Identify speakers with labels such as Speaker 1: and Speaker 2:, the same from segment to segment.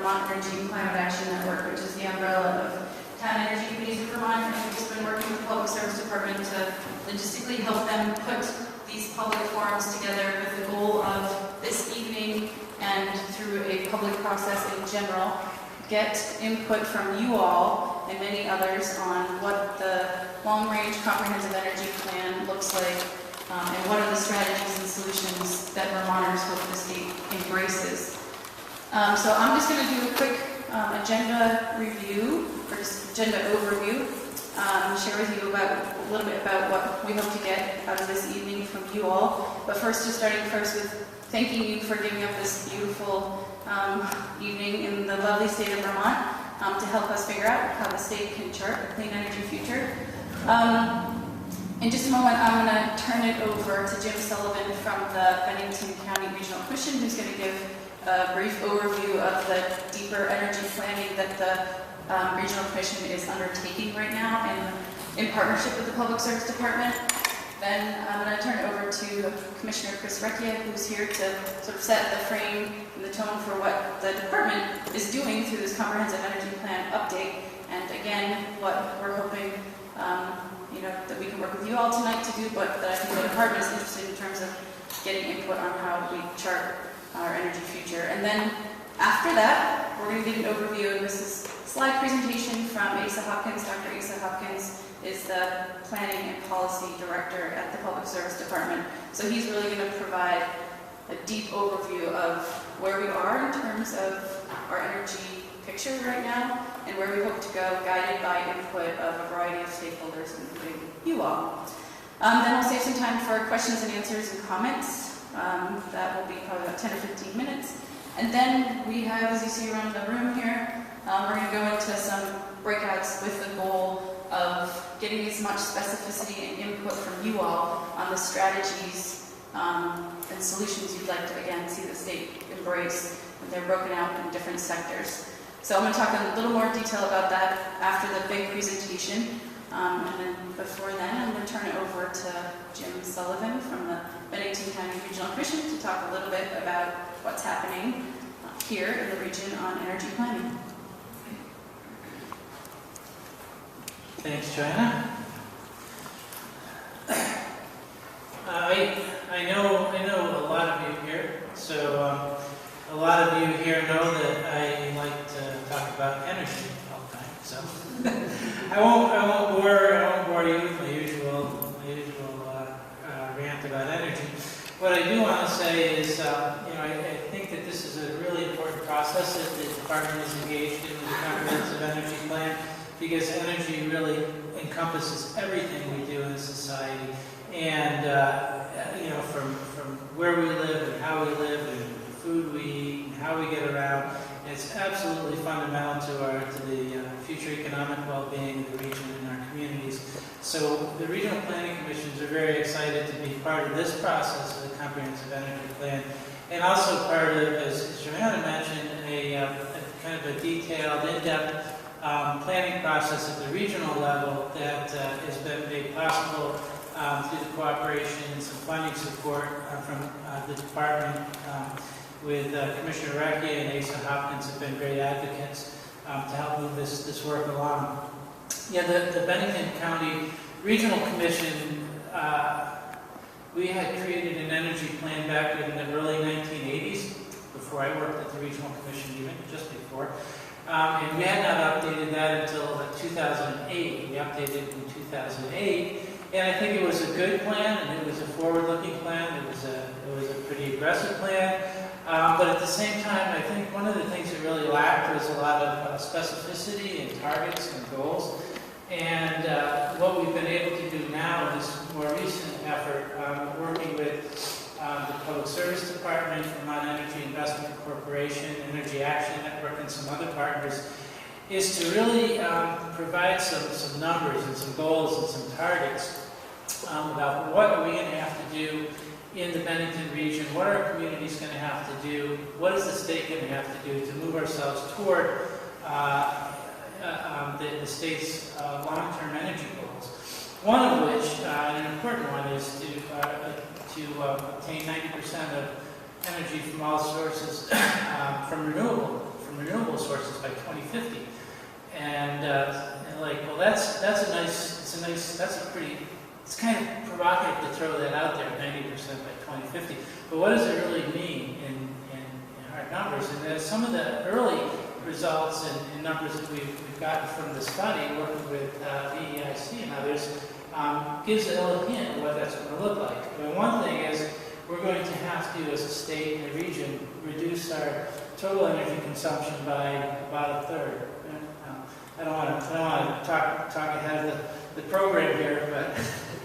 Speaker 1: Vermont Energy and Climate Action Network, which is the umbrella of town energy committees in Vermont, and we've just been working with the Public Service Department to logistically help them put these public forums together with the goal of this evening and through a public process in general, get input from you all and many others on what the long-range comprehensive energy plan looks like, and what are the strategies and solutions that Vermonters hope the state embraces. So I'm just going to do a quick agenda review, or just agenda overview, share with you about a little bit about what we hope to get out of this evening from you all. But first, just starting first with thanking you for giving up this beautiful evening in the lovely state of Vermont to help us figure out how the state can chart a clean energy future. In just a moment, I'm going to turn it over to Jim Sullivan from the Bennington County Regional Commission, who's going to give a brief overview of the deeper energy planning that the Regional Commission is undertaking right now in partnership with the Public Service Department. Then I'm going to turn it over to Commissioner Chris Recchia, who's here to sort of set the frame and the tone for what the department is doing through this comprehensive energy plan update. And again, what we're hoping that we can work with you all tonight to do, but that I think the department is interested in terms of getting input on how we chart our energy future. And then after that, we're going to get an overview, and this is a slide presentation from Asa Hopkins. Dr. Asa Hopkins is the Planning and Policy Director at the Public Service Department. So he's really going to provide a deep overview of where we are in terms of our energy picture right now and where we hope to go, guided by input of a variety of stakeholders, including you all. Then we'll save some time for questions and answers and comments. That will be probably about 10 or 15 minutes. And then we have, as you see around the room here, we're going to go into some breakouts with the goal of getting as much specificity and input from you all on the strategies and solutions you'd like to, again, see the state embrace. And they're broken out in different sectors. So I'm going to talk in a little more detail about that after the big presentation. And then before then, I'm going to turn it over to Jim Sullivan from the Bennington County Regional Commission to talk a little bit about what's happening here in the region on energy planning.
Speaker 2: Thanks, Joanna. I know a lot of you here, so a lot of you here know that I like to talk about energy all the time. So I won't bore you with my usual rant about energy. What I do want to say is, I think that this is a really important process that the department is engaged in with the comprehensive energy plan, because energy really encompasses everything we do in a society, and from where we live and how we live and the food we eat and how we get around. It's absolutely fundamental to the future economic well-being of the region and our communities. So the Regional Planning Commissions are very excited to be part of this process of the Comprehensive Energy Plan, and also part of, as Joanna mentioned, a kind of a detailed, in-depth planning process at the regional level that has been made possible through the cooperation and some funding support from the department, with Commissioner Recchia and Asa Hopkins have been great advocates to help move this work along. Yeah, the Bennington County Regional Commission, we had created an energy plan back in the early 1980s, before I worked at the Regional Commission even, just before. And we had not updated that until 2008. We updated it in 2008. And I think it was a good plan, and it was a forward-looking plan. It was a pretty aggressive plan. But at the same time, I think one of the things that really lacked was a lot of specificity and targets and goals. And what we've been able to do now in this more recent effort, working with the Public Service Department, Vermont Energy Investment Corporation, Energy Action Network, and some other partners, is to really provide some numbers and some goals and some targets about what are we going to have to do in the Bennington region, what are our communities going to have to do, what is the state going to have to do to move ourselves toward the state's long-term energy goals. One of which, an important one, is to obtain 90% of energy from all sources from from renewable sources by 2050. And like, well, that's it's kind of provocative to throw that out there, 90% by 2050. But what does it really mean in hard numbers? And there's some of the early results and numbers that we've gotten from the study, working with VEIC and others, gives a little hint of what that's going to look like. I mean, one thing is we're going to have to, as a state and a region, reduce our total energy consumption by about a third. I don't want to talk ahead of the program here, but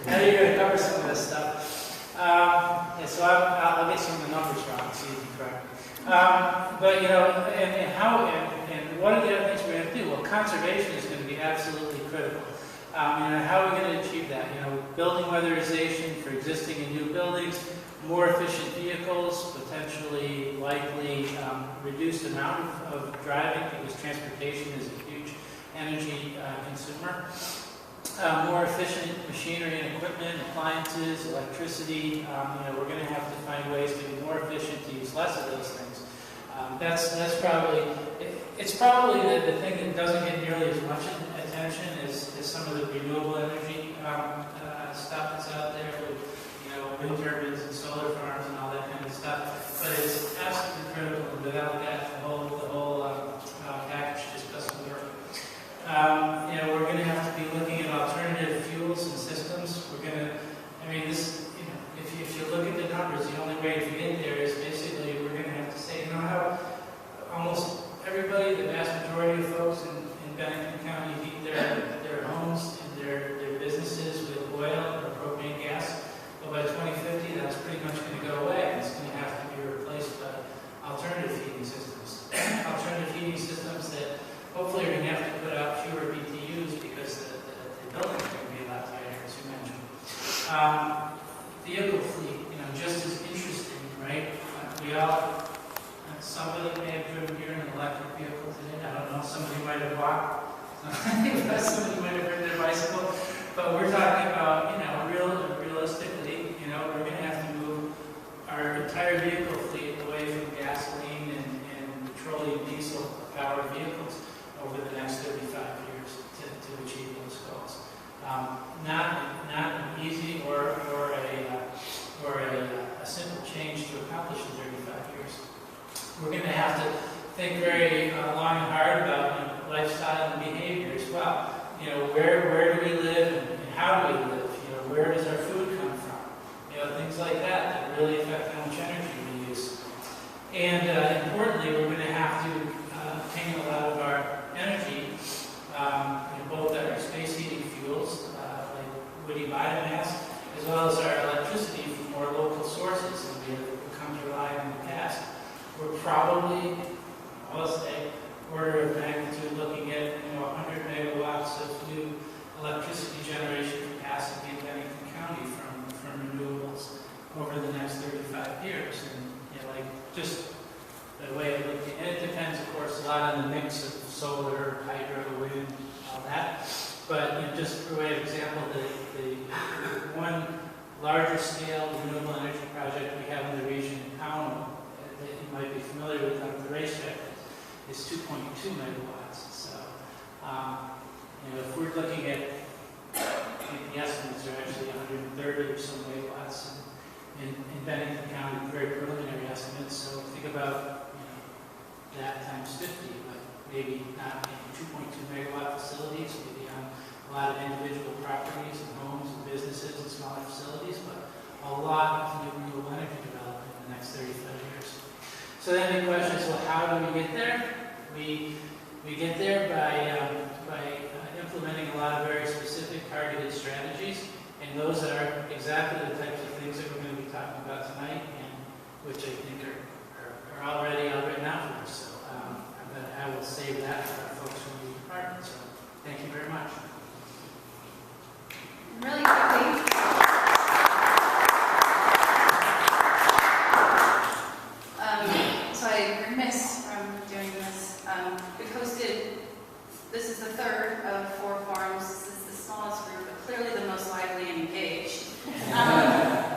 Speaker 2: now you're going to cover some of this stuff. Yeah, so I'll get some of the numbers wrong, so you can correct me. But, you know, and what are the other things we're going to do? Well, conservation is going to be absolutely critical. You know, how are we going to achieve that? You know, building weatherization for existing and new buildings, more efficient vehicles, potentially likely reduced amount of driving because transportation is a huge energy consumer. More efficient machinery and equipment, appliances, electricity. You know, we're going to have to find ways to be more efficient, to use less of those things. That's probably, it's probably the thing that doesn't get nearly as much attention as some of the renewable energy stuff that's out there with, you know, wind turbines and solar farms and all that kind of stuff. But it's absolutely critical, and without that, the whole package just doesn't work. You know, we're going to have to be looking at alternative fuels and systems. We're going to, I mean, this, you know, if you look at the numbers, the only way to get there is basically we're going to have to say, you know, how almost everybody, the vast majority of folks in Bennington County heat their homes and their businesses with oil or propane gas. But by 2050, that's pretty much going to go away. It's going to have to be replaced by alternative heating systems. Alternative heating systems that hopefully we're going to have to put out fewer BTUs because the buildings are going to be a lot tighter, as you mentioned. Vehicle fleet, you know, just as interesting, right? We all, somebody may have driven here in an electric vehicle today. I don't know, somebody might have walked. Somebody might have ridden their bicycle. But we're talking about, you know, realistically, you know, we're going to have to move our entire vehicle fleet away from gasoline and petroleum diesel powered vehicles over the next 35 years to achieve those goals. Not an easy or a simple change to accomplish in 35 years. We're going to have to think very long and hard about, you know, lifestyle and behavior as well. You know, where do we live and how do we live? You know, where does our food come from? You know, things like that really affect how much energy we use. And importantly, we're going to have to obtain a lot of our energy, both our space heating fuels, like woody biomass, as well as our electricity from more local sources than we have come to rely on in the past. We're probably, I'll say, order of magnitude looking at 100 megawatts of new electricity generation capacity in Bennington County from renewables over the next 35 years. And you know, like just the way of looking, and it depends, of course, a lot on the mix of solar, hydro, wind, all that. But you know, just for way of example, the one larger scale renewable energy project we have in the region in Pownell, that you might be familiar with on the racetrack, is 2.2 megawatts. So, you know, if we're looking at, I think the estimates are actually 130 or so megawatts in Bennington County, very preliminary estimates. So think about, you know, that times 50, but maybe not in 2.2 megawatt facilities, maybe on a lot of individual properties and homes and businesses and smaller facilities, but a lot of new renewable energy development in the next 35 years. So then the question is, well, how do we get there? We get there by implementing a lot of very specific targeted strategies, and those are exactly the types of things that we're going to be talking about tonight, and which I think are already written out for us. So I will save that for our folks from the department. So thank you very much.
Speaker 1: Really quickly. So I remiss from doing this. We posted, this is the third of 4 forums. This is the smallest group, but clearly the most lively and engaged.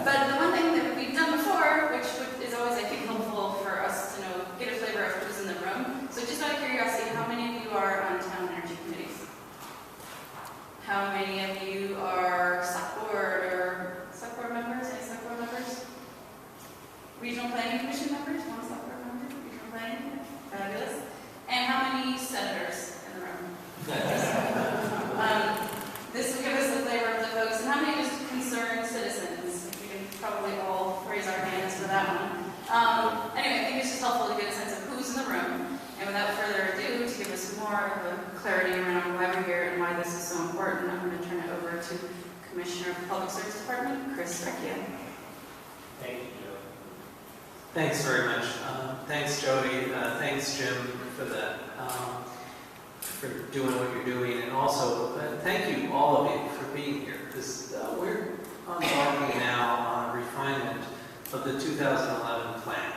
Speaker 1: But the one thing that we've done before, which is always, I think, helpful for us to know, get a flavor of who's in the room. So just out clarity around why we're here and why this is so important, I'm going to turn it over to Commissioner of the Public Service Department, Chris Recchia.
Speaker 3: Thank you, Jody. Thanks very much. Thanks, Jody. Thanks, Jim, for that, for doing what you're doing. And also, thank you, all of you, for being here. Because we're embarking now on a refinement of the 2011 plan.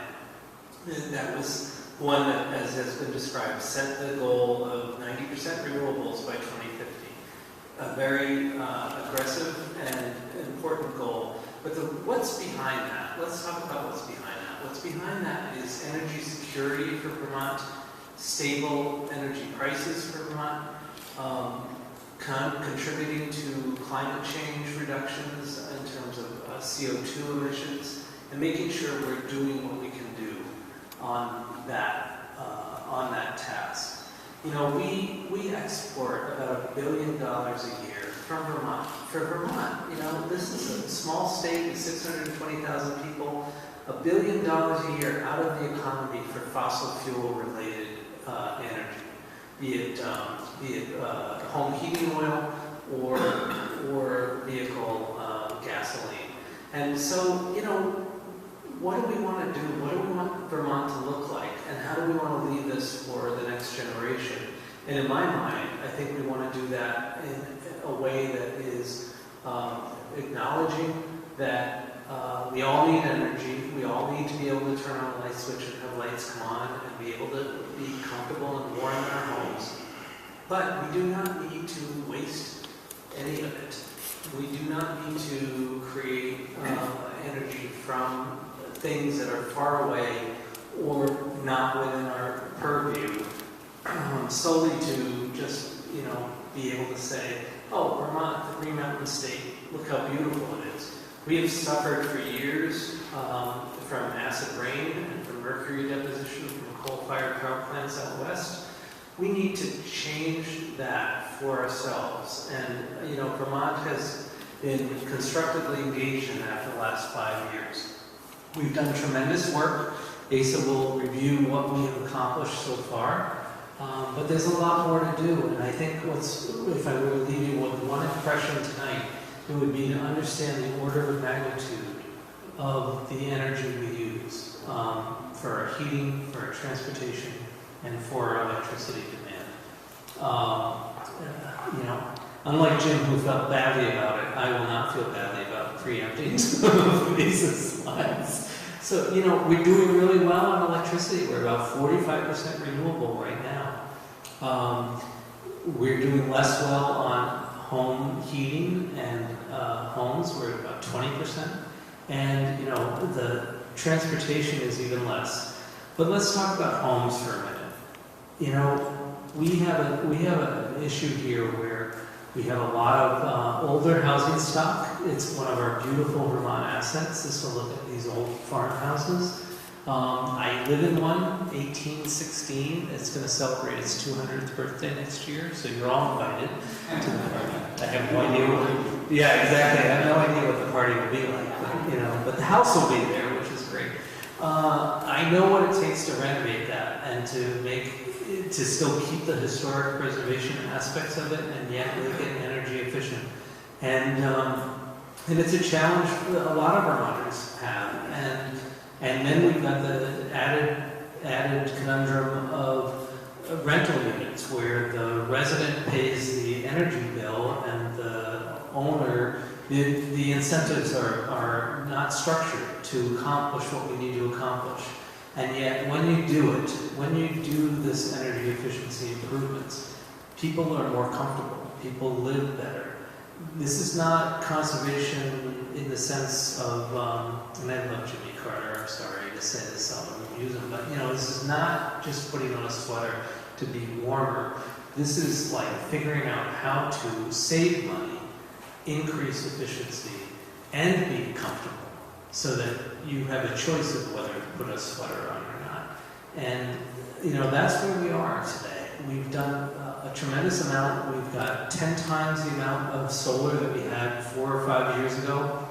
Speaker 3: And that was one that, as has been described, set the goal of 90% renewables by 2050. A very aggressive and important goal. But what's behind that? Let's talk about what's behind that. What's behind that is energy security for Vermont, stable energy prices for Vermont, contributing to climate change reductions in terms of CO2 emissions, and making sure we're doing what we can do on that task. You know, we export about $1 billion a year from Vermont. For Vermont, you know, this is a small state with 620,000 people, $1 billion a year out of the economy for fossil fuel related energy, be it home heating oil or vehicle gasoline. And so, you know, what do we want to do? What do we want Vermont to look like? And how do we want to leave this for the next generation? And in my mind, I think we want to do that in a way that is acknowledging that we all need energy. We all need to be able to turn on a light switch and have lights come on and be able to be comfortable and warm in our homes. But we do not need to waste any of it. We do not need to create energy from things that are far away or not within our purview, solely to just, you know, be able to say, oh, Vermont, the Green Mountain State, look how beautiful it is. We have suffered for years from acid rain and from mercury deposition from coal-fired power plants out west. We need to change that for ourselves. And, you know, Vermont has been constructively engaged in that for the last 5 years. We've done tremendous work. ASA will review what we have accomplished so far, but there's a lot more to do. And I think if I were to leave you with one impression tonight, it would be to understand the order of magnitude of the energy we use for our heating, for our transportation, and for our electricity demand. You know, unlike Jim, who felt badly about it, I will not feel badly about preempting some of these slides. So, you know, we're doing really well on electricity. We're about 45% renewable right now. We're doing less well on home heating and homes. We're at about 20%. And, you know, the transportation is even less. But let's talk about homes for a minute. You know, we have an issue here where we have a lot of older housing stock. It's one of our beautiful Vermont assets, is to look at these old farmhouses. I live in one, 1816. It's going to celebrate its 200th birthday next year, so you're all invited to the party. I have no idea. Yeah, exactly. I have no idea what the party will be like, but, you know, but the house will be there, which is great. I know what it takes to renovate that and to still keep the historic preservation aspects of it and yet make it energy efficient. And it's a challenge that a lot of Vermonters have. And then we've got the added conundrum of rental units, where the resident pays the energy bill and the owner, the incentives are not structured to accomplish what we need to accomplish. And yet, when you do it, when you do this energy efficiency improvements, people are more comfortable. People live better. This is not conservation in the sense of, and I love Jimmy Carter, I'm sorry to say this, I don't use him, but, you know, this is not just putting on a sweater to be warmer. This is like figuring out how to save money, increase efficiency, and be comfortable, so that you have a choice of whether to put a sweater on or not. And, you know, that's where we are today. We've done a tremendous amount. We've got 10 times the amount of solar that we had 4 or 5 years ago.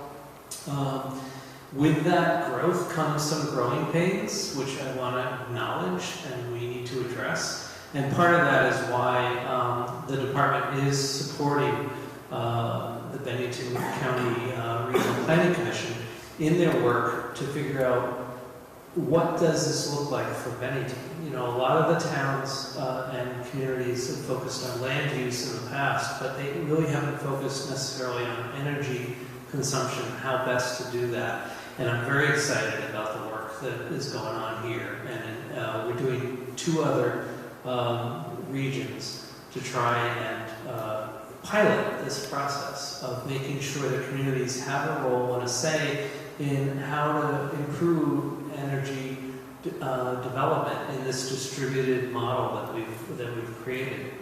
Speaker 3: With that growth comes some growing pains, which I want to acknowledge and we need to address. And part of that is why the department is supporting the Bennington County Regional Planning Commission in their work to figure out what does this look like for Bennington. You know, a lot of the towns and communities have focused on land use in the past, but they really haven't focused necessarily on energy consumption, how best to do that. And I'm very excited about the work that is going on here. And we're doing 2 other regions to try and pilot this process of making sure that communities have a role and a say in how to improve energy development in this distributed model that we've created.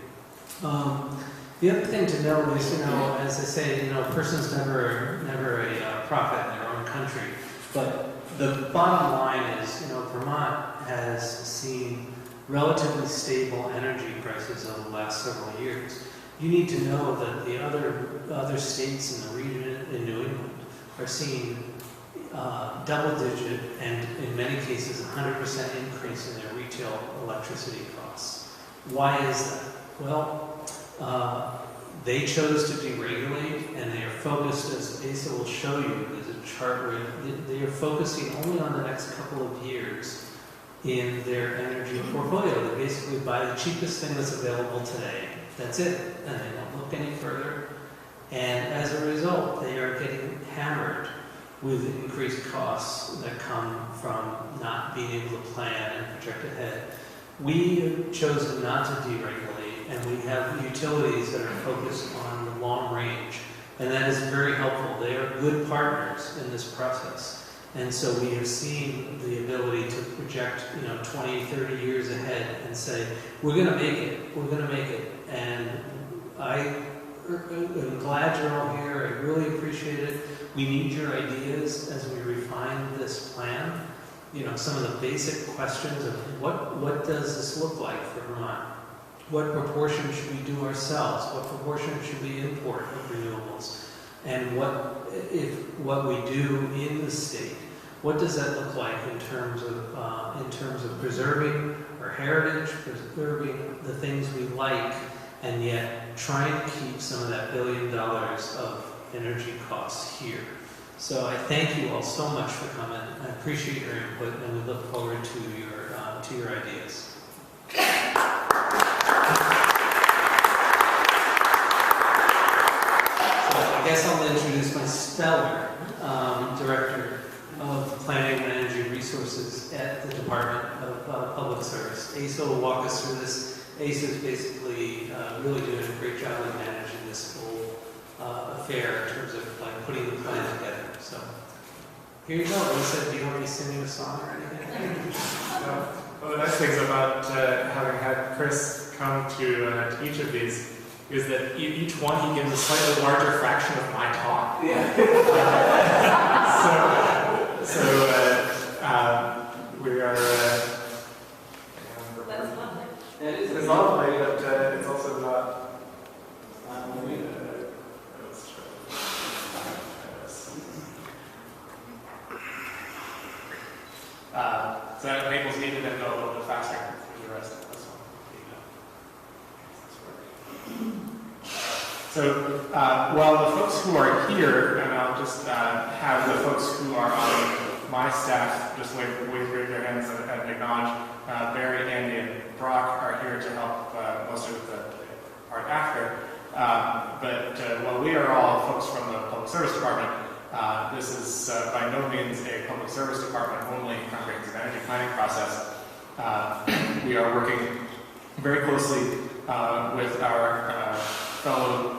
Speaker 3: The other thing to note is, you know, as I say, you know, a person's never a prophet in their own country, but the bottom line is, you know, Vermont has seen relatively stable energy prices over the last several years. You need to know that the other states in the region in New England are seeing double-digit and in many cases 100% increase in their retail electricity costs. Why is that? Well, they chose to deregulate, and they are focused, as Asa will show you, there's a chart where they are focusing only on the next couple of years in their energy portfolio. They basically buy the cheapest thing that's available today. That's it, and they don't look any further. And as a result, they are getting hammered with increased costs that come from not being able to plan and project ahead. We have chosen not to deregulate, and we have utilities that are focused on the long range, and that is very helpful. They are good partners in this process. And so we have seen the ability to project, you know, 20, 30 years ahead and say, we're going to make it, we're going to make it. And I'm glad you're all here. I really appreciate it. We need your ideas as we refine this plan. You know, some of the basic questions of what does this look like for Vermont? What proportion should we do ourselves? What proportion should we import of renewables? And what we do in the state, what does that look like in terms of preserving our heritage, preserving the things we like, and yet trying to keep some of that $1 billion of energy costs here. So I thank you all so much for coming. I appreciate your input, and we look forward to your ideas. I guess I'll introduce my stellar Director of Planning and Energy Resources at the Department of Public Service. Asa will walk us through this. Asa is basically really doing a great job of managing this whole affair in terms of like putting the plan together. So here you go. Asa, do you want me singing a song or anything?
Speaker 4: Well, the nice things about having had Chris come to each of these is that each one he gives a slightly larger fraction of my talk.
Speaker 3: Yeah.
Speaker 4: We are.
Speaker 1: That's lovely.
Speaker 4: It's lovely, but it's also not. So that enables me to then go a little bit faster than the rest of this one. So while the folks who are here, and I'll just have the folks who are on my staff just raise their hands and acknowledge, Barry, Andy, and Brock are here to help most of the part after. But while we are all folks from the Public Service Department, this is by no means a Public Service Department only comprehensive energy planning process. We are working very closely with our fellow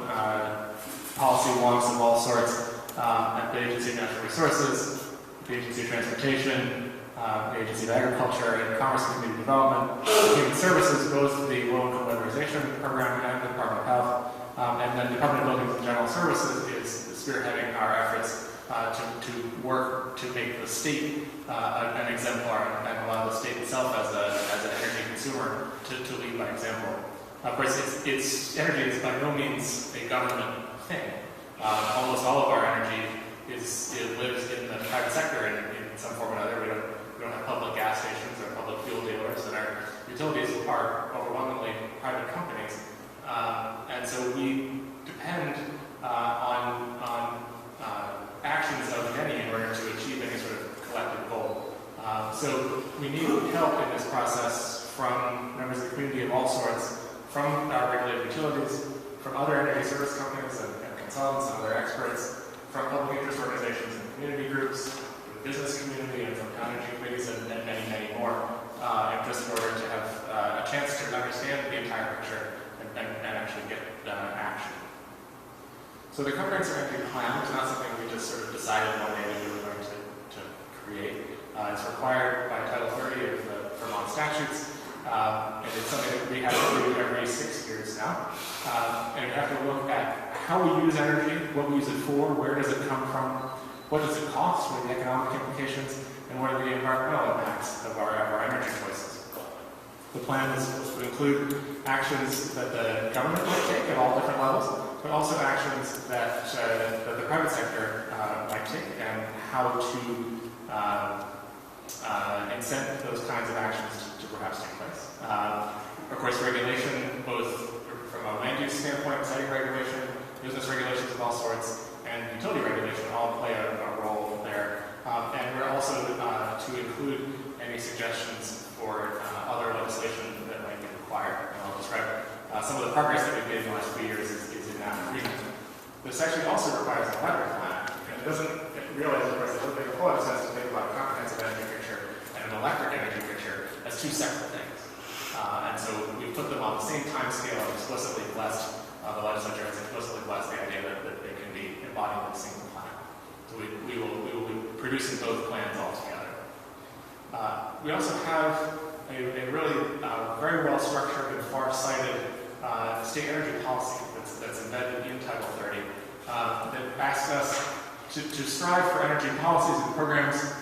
Speaker 4: policy wonks of all sorts at the Agency of Natural Resources, the Agency of Transportation, the Agency of Agriculture and Commerce and Community Development, Human Services, both the Low Income Weatherization Program and the Department of Health, and then the Department of Buildings and General Services is spearheading our efforts to work to make the state an exemplar and allow the state itself as an energy consumer to lead by example. Of course, energy is by no means a government thing. Almost all of our energy lives in the private sector in some form or another. We don't have public gas stations or public fuel dealers, and our utilities are overwhelmingly private companies. And so we depend on actions of many in order to achieve any sort of collective goal. So we need help in this process from members of the community of all sorts, from our regulated utilities, from other energy service companies and consultants and other experts, from public interest organizations and community groups, the business community, and from town energy committees, and many, many more, just in order to have a chance to understand the entire picture and actually get action. So the comprehensive energy plan is not something we just sort of decided one day that we were going to create. It's required by Title 30 of the Vermont statutes, and it's something that we have to do every 6 years now. And we have to look at how we use energy, what we use it for, where does it come from, what does it cost, what are the economic implications, and what are the environmental impacts of our energy choices. The plan is supposed to include actions that the government might take at all different levels, but also actions that the private sector might take, and how to incent those kinds of actions to perhaps take place. Of course, regulation, both from a land use standpoint, siting regulation, business regulations of all sorts, and utility regulation all play a role there. And we're also to include any suggestions for other legislation that might be required. And I'll describe some of the progress that we've made in the last few years is in that agreement. This actually also requires a electric plan. And it doesn't realize, of course, it doesn't make a whole lot of sense to think about a comprehensive energy picture and an electric energy picture as two separate things. And so we put them on the same time scale and explicitly blessed, the legislature has explicitly blessed the idea that they can be embodied in a single plan. So we will be producing both plans all together. We also have a really very well structured and far-sighted state energy policy that's embedded in Title 30 that asks us to strive for energy policies and programs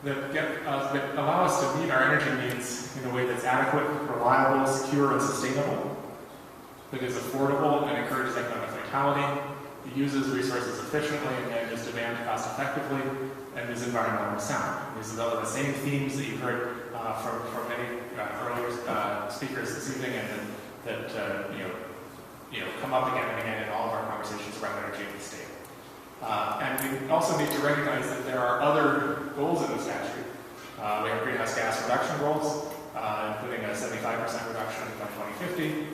Speaker 4: that allow us to meet our energy needs in a way that's adequate, reliable, secure, and sustainable, that is affordable and encourages economic vitality, that uses resources efficiently and manages demand cost effectively, and is environmentally sound. These are all the same themes that you've heard from many earlier speakers this evening, and that come up again and again in all of our conversations around energy in the state. And we also need to recognize that there are other goals in the statute. We have greenhouse gas reduction goals, including a 75% reduction by 2050.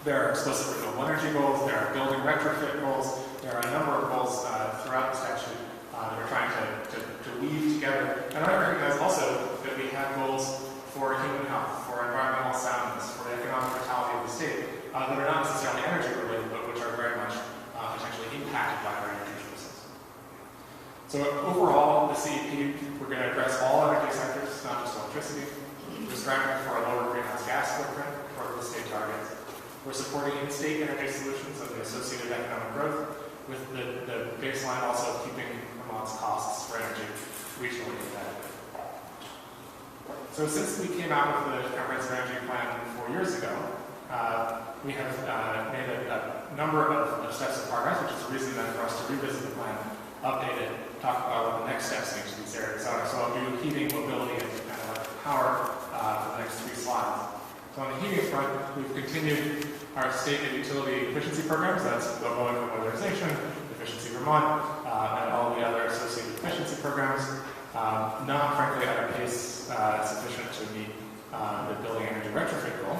Speaker 4: There are explicit renewable energy goals. There are building retrofit goals. There are a number of goals throughout the statute that we're trying to weave together. And I recognize also that we have goals for human health, for environmental soundness, for the economic vitality of the state that are not necessarily energy related, but which are very much potentially impacted by our energy choices. So overall, the CEP, we're going to address all energy sectors, not just electricity. We're striving for a lower greenhouse gas footprint for the state targets. We're supporting in-state energy solutions and the associated economic growth, with the baseline also keeping Vermont's costs for energy regionally competitive. So since we came out with the Comprehensive Energy Plan 4 years ago, we have made a number of steps of progress, which is a reason then for us to revisit the plan, update it, talk about what the next steps in each of these areas are. So I'll do heating, mobility, and electric power for the next 3 slides. So on the heating front, we've continued our state and utility efficiency programs. That's the low income modernization, Efficiency Vermont, and all the other associated efficiency programs. Not frankly at a pace sufficient to meet the building energy retrofit goal,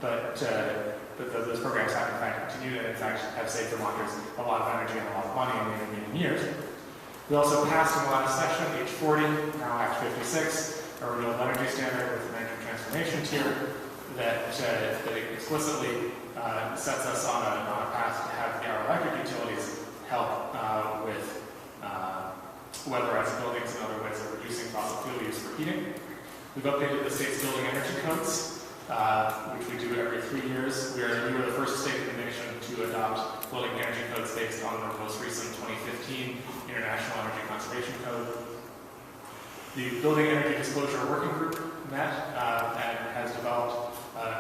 Speaker 4: but those programs have in fact continued and in fact have saved Vermonters a lot of energy and a lot of money in the intervening years. We also passed in the last session H40, now Act 56, a renewable energy standard with an energy transformation tier that explicitly sets us on a path to have our electric utilities help with weatherized buildings and other ways of reducing fossil fuel use for heating. We've updated the state's building energy codes, which we do every 3 years. We were the first state in the nation to adopt building energy codes based on the most recent 2015 International Energy Conservation Code. The Building Energy Disclosure Working Group met and has developed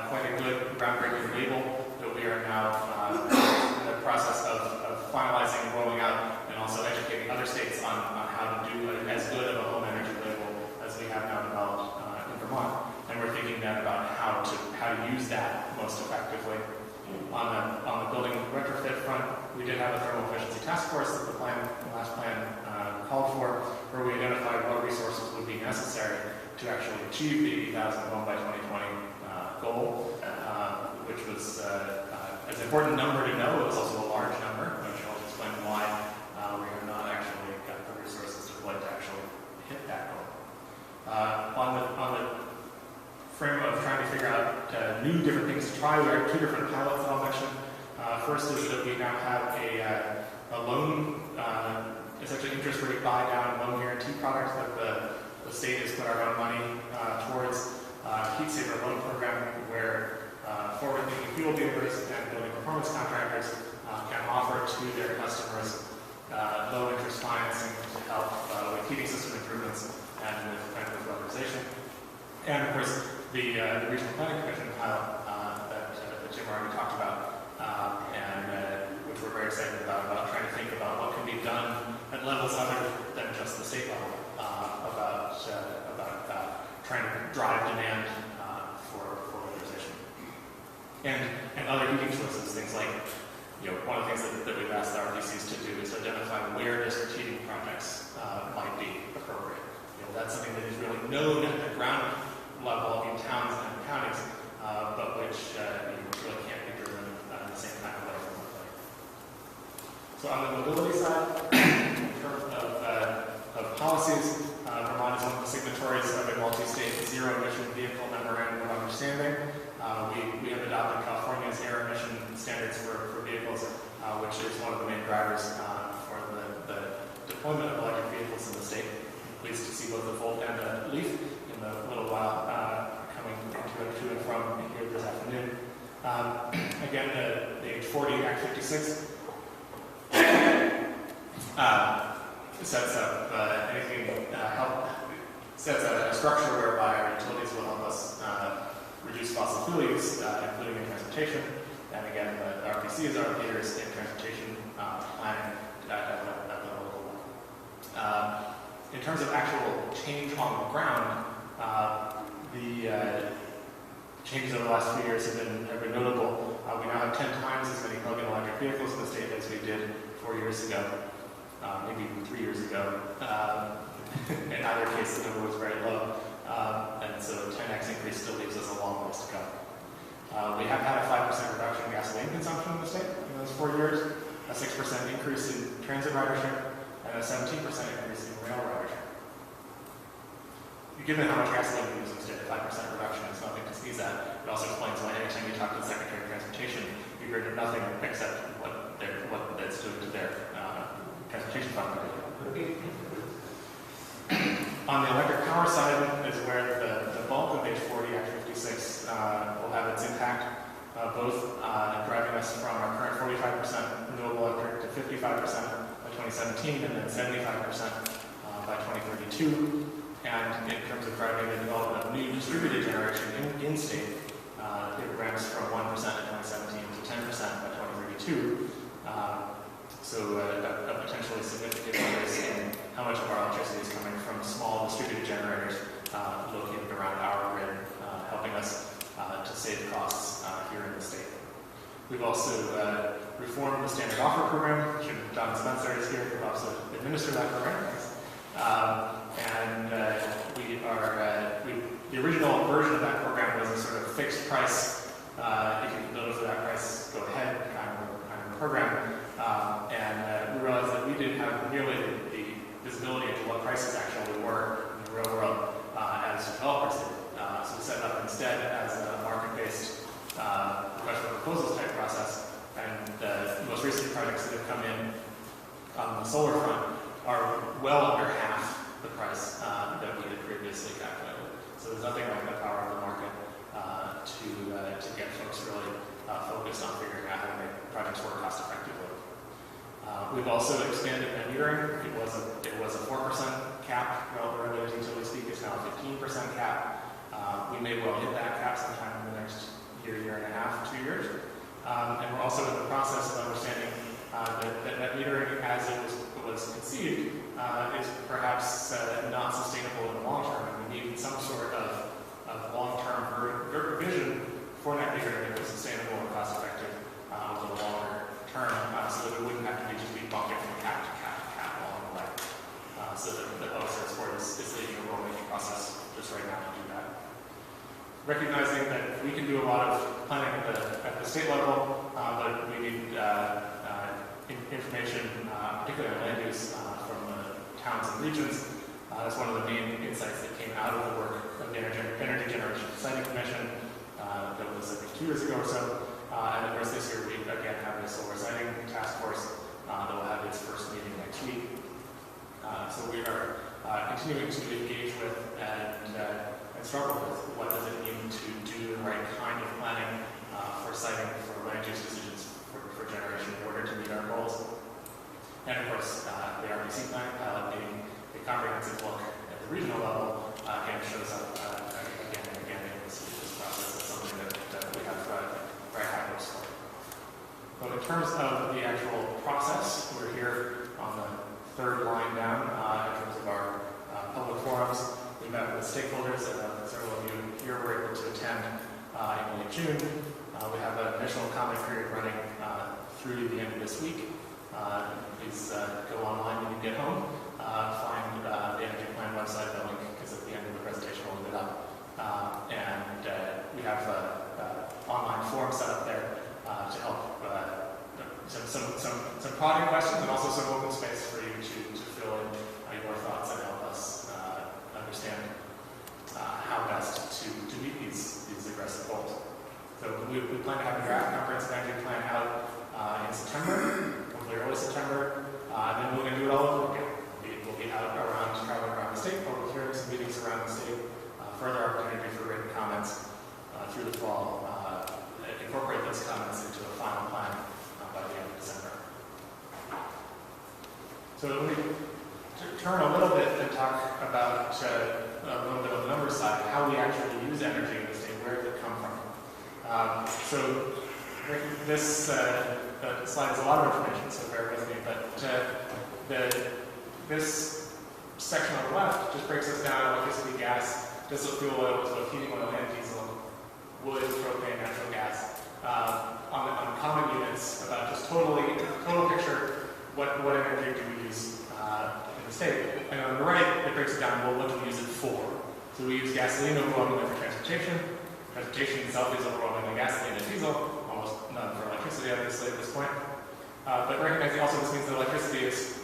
Speaker 4: quite a good groundbreaking label that we are now in the process of finalizing and rolling out, and also educating other states on how to do as good of a home energy label as we have now developed in Vermont. And we're thinking how to use that most effectively. On the building retrofit front, we did have a thermal efficiency task force that the last plan called for, where we identified what resources would be necessary to actually achieve the 80,000 home by 2020 goal, which was an important number to know. It was also a large number, which I'll explain why we have not actually got the resources deployed to actually hit that goal. On the frame of trying to figure out new different things to try, we have 2 different pilots that I'll mention. First is that we now have a loan, essentially interest rate buy down loan guarantee product that the state has put our own money towards. Heat saver loan program where forward-thinking fuel dealers and building performance contractors can offer to their customers low interest financing to help with heating system improvements and with weatherization. And of course, the Regional Planning Commission pilot that Jim already talked about, and which we're very excited about trying to think about what can be done at levels other than just the state level, about trying to drive demand for weatherization. And other heating sources, things like, one of the things that we've asked the RPCs to do is identify where district heating projects might be appropriate. That's something that is really known at the ground level in towns and counties, but which really can't be driven in the same kind of way from one place. So on the mobility side, in terms of policies, Vermont is one of the signatories of a multi-state zero-emission vehicle memorandum of understanding. We have adopted California's air emission standards for vehicles, which is one of the main drivers for the deployment of electric vehicles in the state. Pleased to see both the Volt and the Leaf in the little while coming to and from here this afternoon. Again, the age 40 Act 56 sets up sets a structure whereby our utilities will help us reduce fossil fuel use, including in transportation. And again, the RPC is our leaders in transportation planning at the local level. In terms of actual change on the ground, the changes over the last few years have been notable. We now have 10 times as many plug-in electric vehicles in the state as we did 4 years ago, maybe even 3 years ago. In either case, the number was very low, and so a 10x increase still leaves us a long ways to go. We have had a 5% reduction in gasoline consumption in the state in those 4 years, a 6% increase in transit ridership, and a 17% increase in rail ridership. Given how much gasoline we use in the state, a 5% reduction is nothing to sneeze at. It also explains why anytime you talk to the Secretary of Transportation, you hear nothing except what that's doing to their transportation fund. On the electric power side is where the bulk of H40 Act 56 will have its impact, both driving us from our current 45% renewable electric to 55% by 2017 and then 75% by 2032. And in terms of driving the development of new distributed generation in state, it ramps from 1% in 2017 to 10% by 2032. So a potentially significant increase in how much of our electricity is coming from small distributed generators located around our grid, helping us to save costs here in the state. We've also reformed the standard offer program. John Spencer is here to also administer that program. The original version of that program was a sort of fixed price. If you can build it for that price, go ahead kind of program. And we realized that we didn't have nearly the visibility into what prices actually were in the real world as developers did. So we set it up instead as a market-based request for proposals type process. And the most recent projects that have come in on the solar front are well under half the price that we had previously calculated. So there's nothing like the power of the market to get folks really focused on figuring out how to make projects work cost effectively. We've also expanded net metering. It was a 4% cap, relative utility speak. It's now a 15% cap. We may well hit that cap sometime in the next year and a half, 2 years. And we're also in the process of understanding that net metering, as it was conceived, is perhaps not sustainable in the long term. And we need some sort of long-term vision recognizing that we can do a lot of planning at the state level, but we need information, particularly on land use, from the towns and regions. That's one of the main insights that came out of the work of the Energy Generation Siting Commission that was, I think, 2 years ago or so. And of course, this year we again have the Solar Siting Task Force that will have its first meeting next week. So we are continuing to engage with and struggle with what does it mean to do the right kind of planning for siting, for land use decisions, for generation in order to meet our goals. And of course, the RBC plan pilot being a comprehensive look at the regional level again shows up again and again in this process. It's something that we have very high hopes for. But in terms of the actual process, we're here on the third line down in terms of our public forums. We met with stakeholders, several of you here were able to attend in late June. We have an initial comment period running through the end of this week. Please go online when you get home. Find the Energy Plan website. The link is at the end of the presentation. We'll leave it up. And we have online forums set up there to help some prodding questions and also some open space for you to fill in your thoughts and help us understand how best to meet these aggressive goals. So we plan to have a draft comprehensive energy plan out in September, hopefully early September, and then we're going to do it all over again. We'll be out traveling around the state, public hearings and meetings around the state, further opportunity for written comments through the fall, incorporate those comments into a final plan by the end of December. So let me turn a little bit and talk about a little bit on the numbers side, how we actually use energy in the state, where did it come from? So this slide has a lot of information, so bear with me, but this section on the left just breaks us down: electricity, gas, distilled fuel oil, so heating oil and diesel, wood, propane, natural gas. On common units, about just total picture, what energy do we use in the state? And on the right, it breaks it down, well, what do we use it for? So we use gasoline overwhelmingly for transportation. Transportation itself is overwhelmingly gasoline and diesel, almost none for electricity, obviously, at this point. But recognizing also this means that electricity is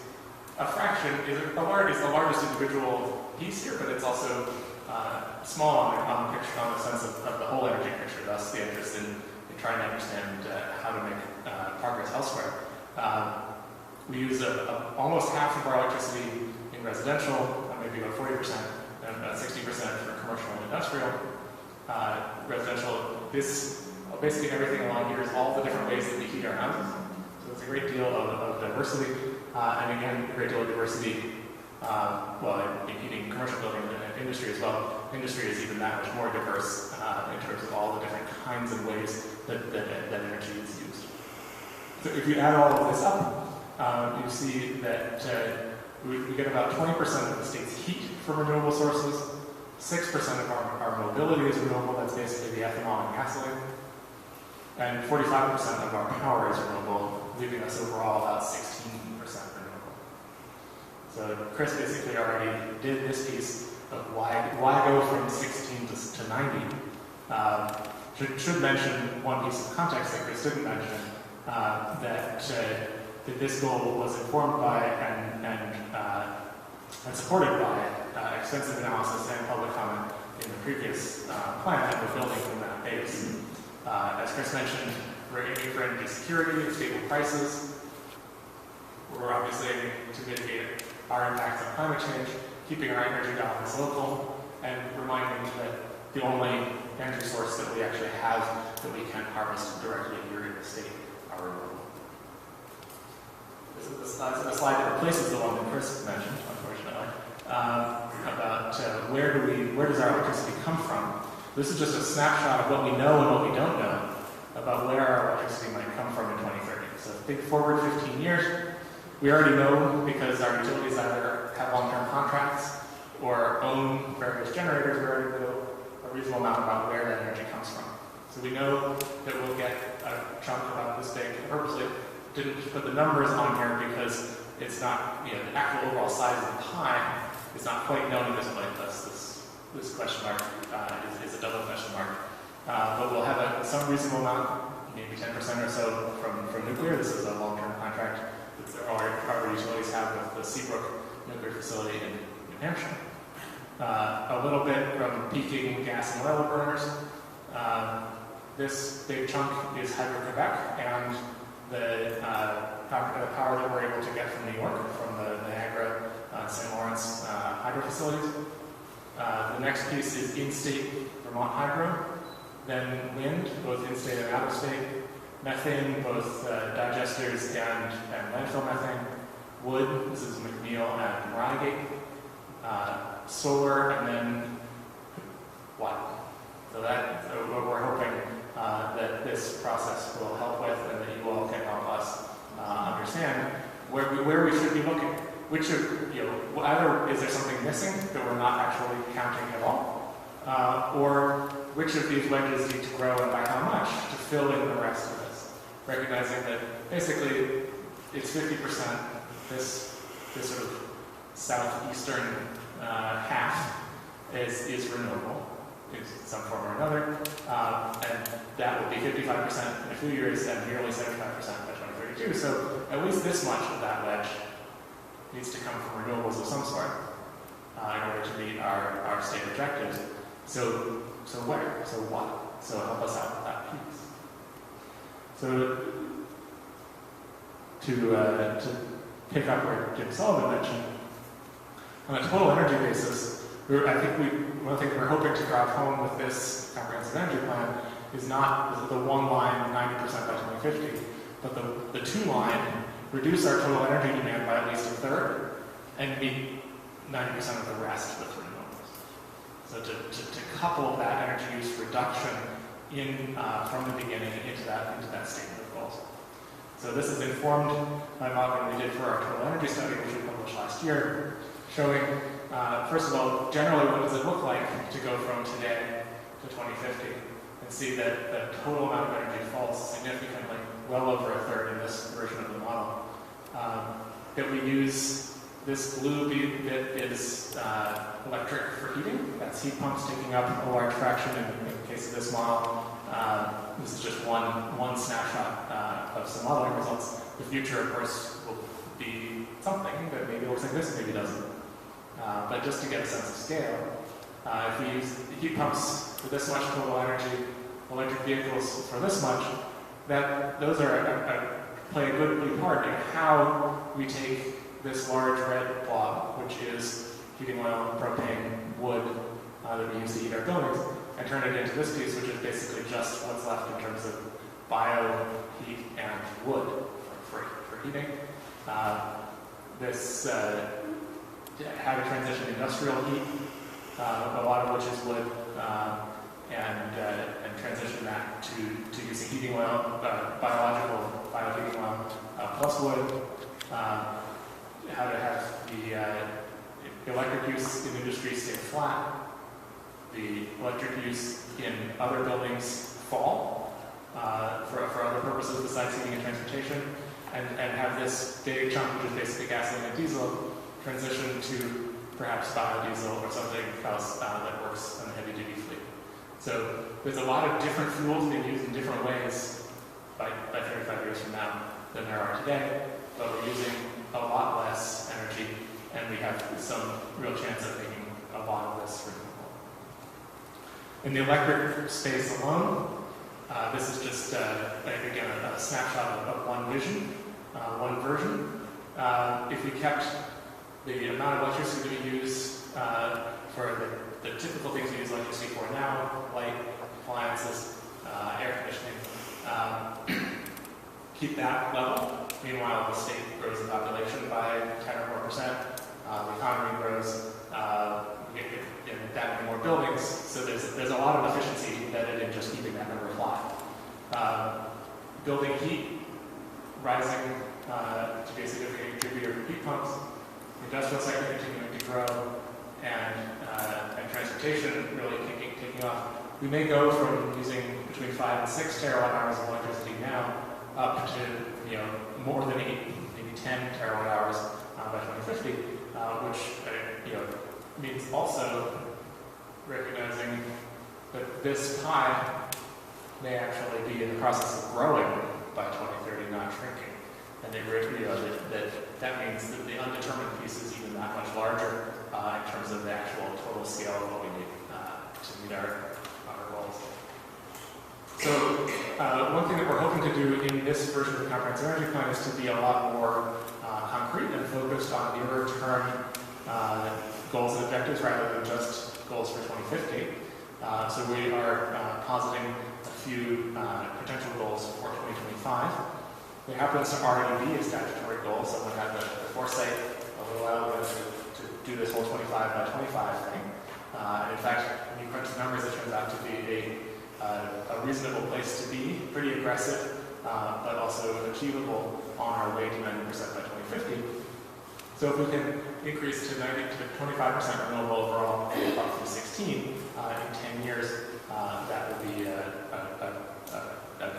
Speaker 4: a fraction, is the largest individual piece here, but it's also small on the picture, on the sense of the whole energy picture, thus the interest in trying to understand how to make progress elsewhere. We use almost half of our electricity in residential, maybe about 40%, and about 60% for commercial and industrial. Residential, basically everything along here is all the different ways that we heat our houses. So it's a great deal of diversity, and again, a great deal of diversity in heating commercial buildings and industry as well. Industry is even that much more diverse in terms of all the different kinds and ways that energy is used. So if you add all of this up, you see that we get about 20% of the state's heat from renewable sources, 6% of our mobility is renewable, that's basically the ethanol and gasoline, and 45% of our power is renewable, leaving us overall about 16% renewable. So Chris basically already did this piece of why go from 16 to 90. Should mention one piece of context that Chris didn't mention, that this goal was informed by and supported by extensive analysis and public comment in the previous plan, and we're building from that base. As Chris mentioned, we're aiming for energy security, stable prices. We're obviously aiming to mitigate our impacts on climate change, keeping our energy dollars local, and reminding that the only energy source that we actually have that we can harvest directly here in the state are renewable. This is the slide that replaces the one that Chris mentioned, unfortunately, about where does our electricity come from. This is just a snapshot of what we know and what we don't know about where our electricity might come from in 2030. So think forward 15 years. We already know, because our utilities either have long-term contracts or own various generators, we already know a reasonable amount about where that energy comes from. So we know that we'll get a chunk about this big. I purposely didn't put the numbers on here because it's not, the actual overall size of the pie is not quite known at this point. This question mark is a double question mark. But we'll have some reasonable amount, maybe 10% or so from nuclear. This is a long-term contract that our utilities have with the Seabrook nuclear facility in New Hampshire. A little bit from peaking gas and oil burners. This big chunk is Hydro-Quebec and the power that we're able to get from New York, from the Niagara St. Lawrence hydro facilities. The next piece is in-state Vermont hydro, then wind, both in-state and out-of-state, methane, both digesters and landfill methane, wood, this is McNeil and Renegade, solar, and then water. So what we're hoping that this process will help with, and that you all can help us understand where we should be looking. Which of, either is there something missing that we're not actually counting at all, or which of these wedges need to grow and by how much to fill in the rest of this, recognizing that basically it's 50%, this sort of southeastern half is renewable in some form or another, and that will be 55% in a few years and nearly 75% by 2032. So at least this much of that wedge needs to come from renewables of some sort in order to meet our state objectives. So where? So what? So help us out with that piece. So to pick up where Jim Sullivan mentioned, on a total energy basis, one thing we're hoping to drive home with this comprehensive energy plan is not the one line 90% by 2050, but the two line reduce our total energy demand by at least a third and meet 90% of the rest with renewables. So to couple that energy use reduction in from the beginning into that statement of goals. So this is informed by modeling we did for our total energy study, which we published last year, showing, first of all, generally what does it look like to go from today to 2050 and see that the total amount of energy falls significantly, well over a third in this version of the model. That we use this blue bit is electric for heating. That's heat pumps taking up a large fraction in the case of this model. This is just one snapshot of some modeling results. The future, of course, will be something that maybe looks like this, maybe doesn't. But just to get a sense of scale, if we use heat pumps for this much total energy, electric vehicles for this much, those play a good part in how we take this large red blob, which is heating oil, propane, wood that we use to heat our buildings, and turn it into this piece, which is basically just what's left in terms of bio, heat, and wood for heating. How to transition industrial heat, a lot of which is wood, and transition that to using heating oil, bioheating oil plus wood. How to have the electric use in industry stay flat, the electric use in other buildings fall for other purposes besides heating and transportation, and have this big chunk, which is basically gasoline and diesel, transition to perhaps biodiesel or something else that works on the heavy-duty fleet. So there's a lot of different fuels being used in different ways by 35 years from now than there are today, but we're using a lot less energy, and we have some real chance of making a lot of this renewable. In the electric space alone, this is just, again, a snapshot of one vision, one version. If we kept the amount of electricity that we use for the typical things we use electricity for now, light, appliances, air conditioning, keep that level. Meanwhile, the state grows the population by 10 or more %. The economy grows. We get that many more buildings. So there's a lot of efficiency embedded in just keeping that number flat. Building heat rising to be a significant contributor to heat pumps. Industrial sector continuing to grow, and transportation really taking off. We may go from using between 5 and 6 terawatt hours of electricity now up to more than 8, maybe 10 terawatt hours by 2050, which means also recognizing that this pie may actually be in the process of growing by 2030, not shrinking. And that means that the undetermined piece is even that much larger in terms of the actual total scale of what we need to meet our goals. So one thing that we're hoping to do in this version of the Comprehensive Energy Plan is to be a lot more concrete and focused on nearer term goals and objectives rather than just goals for 2050. So we are positing a few potential goals for 2025. We happens to already be a statutory goal. Someone had the foresight a little while ago to do this whole 25 by 25 thing. And in fact, when you crunch the numbers, it turns out to be a reasonable place to be, pretty aggressive, but also achievable on our way to 90% by 2050. So if we can increase to 90 to 25% renewable overall up through 16 in 10 years, that would be a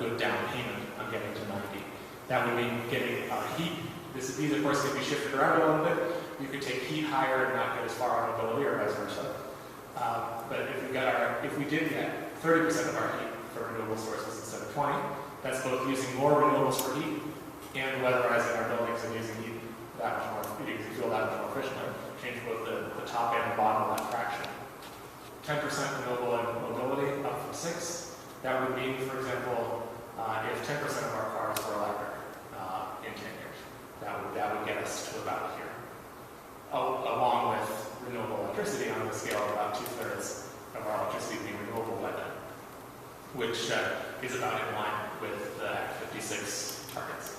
Speaker 4: good down payment on getting to 90. That would mean getting our heat. These, of course, can be shifted around a little bit. You could take heat higher and not get as far on mobility, or vice versa. But if we did get 30% of our heat for renewable sources instead of 20, that's both using more renewables for heat and weatherizing our buildings and using heat that much more, using fuel that much more efficiently. Change both the top and the bottom of that fraction. 10% renewable and mobility up from 6. That would mean, for example, if 10% of our cars were electric in 10 years, that would get us to about here. Along with renewable electricity on the scale of about 2/3 of our electricity being renewable by then, which is about in line with the Act 56 targets.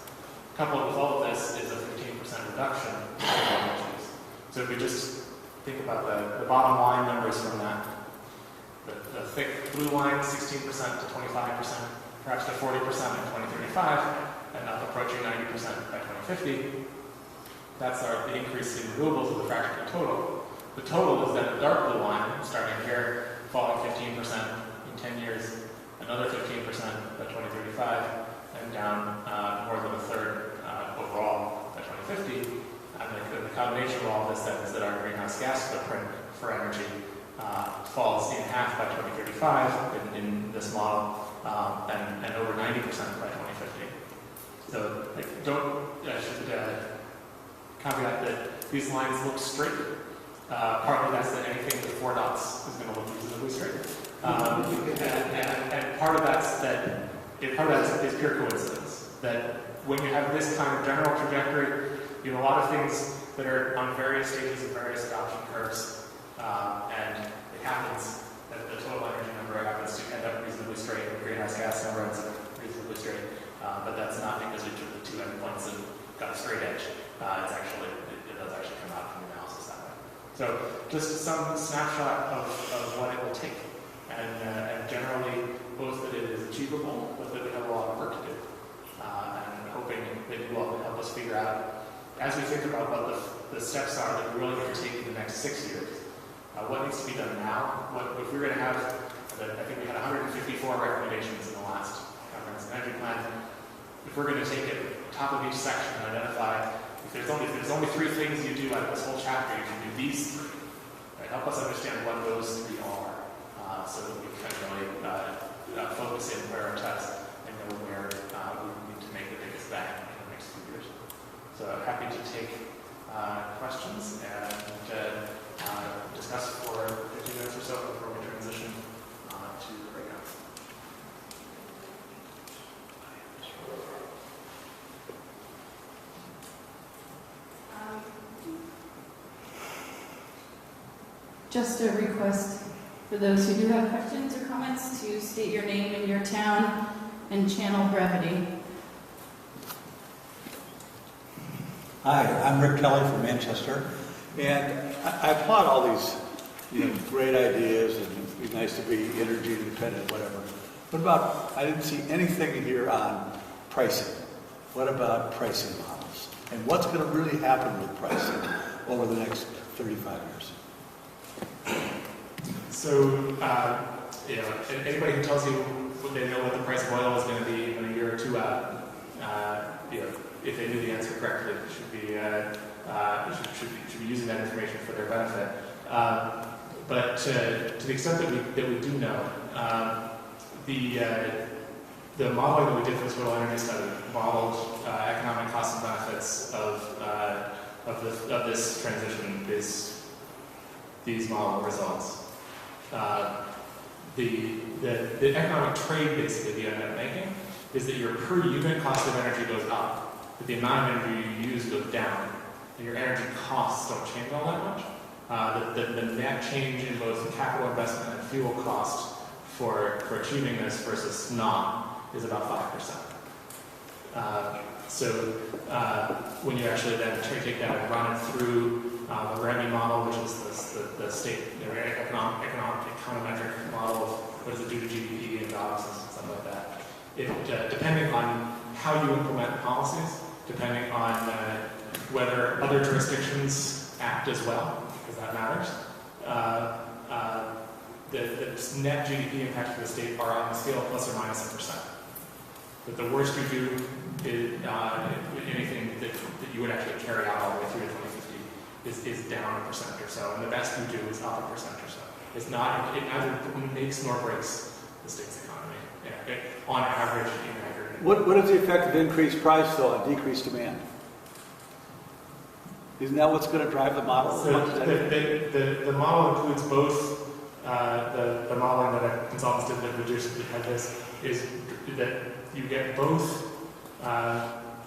Speaker 4: Coupled with all of this is a 15% reduction in emissions. So if we just think about the bottom line numbers from that, the thick blue line, 16% to 25%, perhaps to 40% in 2035, and up approaching 90% by 2050. That's the increase in renewables of the fraction of total. The total is then the dark blue line, starting here, falling 15% in 10 years, another 15% by 2035, and down more than a third overall by 2050. And the combination of all this then is that our greenhouse gas footprint for energy falls in half by 2035 in this model, and over 90% by 2050. So I should caveat that these lines look straight. Partly that's that anything with 4 dots is going to look reasonably straight. And part of that is pure coincidence. That when you have this kind of general trajectory, you have a lot of things that are on various stages of various adoption curves, and it happens that the total energy number happens to end up reasonably straight, and the greenhouse gas number ends up reasonably straight, but that's not because we took the 2 endpoints and got a straight edge. It does actually come out from the analysis that way. So just some snapshot of what it will take, and generally both that it is achievable, but that we have a lot of work to do, and hoping that you all can help us figure out, as we think about what the steps are that we're really going to take in the next 6 years, what needs to be done now. What if we're going to have, I think we had 154 recommendations in the last Comprehensive Energy Plan. If we're going to take it top of each section and identify if there's only 3 things you do out of this whole chapter, you can do these 3. Right? Help us understand what those 3 are, so that we can really focus in, prioritize, and know where we need to make the biggest bang in the next few years. So I'm happy to take questions and discuss for 15 minutes or so before we transition to the breakout.
Speaker 1: Just a request for those who do have questions or comments to state your name and your town and channel brevity.
Speaker 5: Hi, I'm Rick Kelly from Manchester, and I applaud all these, great ideas, and it'd be nice to be energy independent, whatever. What about, I didn't see anything here on pricing. What about pricing models? And what's going to really happen with pricing over the next 35 years?
Speaker 4: So, anybody who tells you they know what the price of oil is going to be in a year or 2 out, if they knew the answer correctly, should be using that information for their benefit. But to the extent that we do know, the modeling that we did for the total energy study modeled economic costs and benefits of this transition, these model results. The economic trade basically that you end up making is that your per unit cost of energy goes up, but the amount of energy you use goes down, and your energy costs don't change all that much. The net change in both capital investment and fuel cost for achieving this versus not is about 5%. So when you actually then take that and run it through the REMI model, which is the state econometric model of what does it do to GDP and jobs and stuff like that, depending on how you implement policies, depending on whether other jurisdictions act as well, because that matters, the net GDP impact for the state are on the scale plus or minus 1%. But the worst you do is anything that you would actually carry out all the way through to 2050 is down 1% or so, and the best you do is up 1% or so. It's not, it neither makes nor breaks the state's economy, on average in aggregate.
Speaker 5: What is the effect of increased price, though, on decreased demand? Isn't that what's going to drive the model?
Speaker 4: So the model includes both the modeling that a consultant did that reduced had this, is that you get both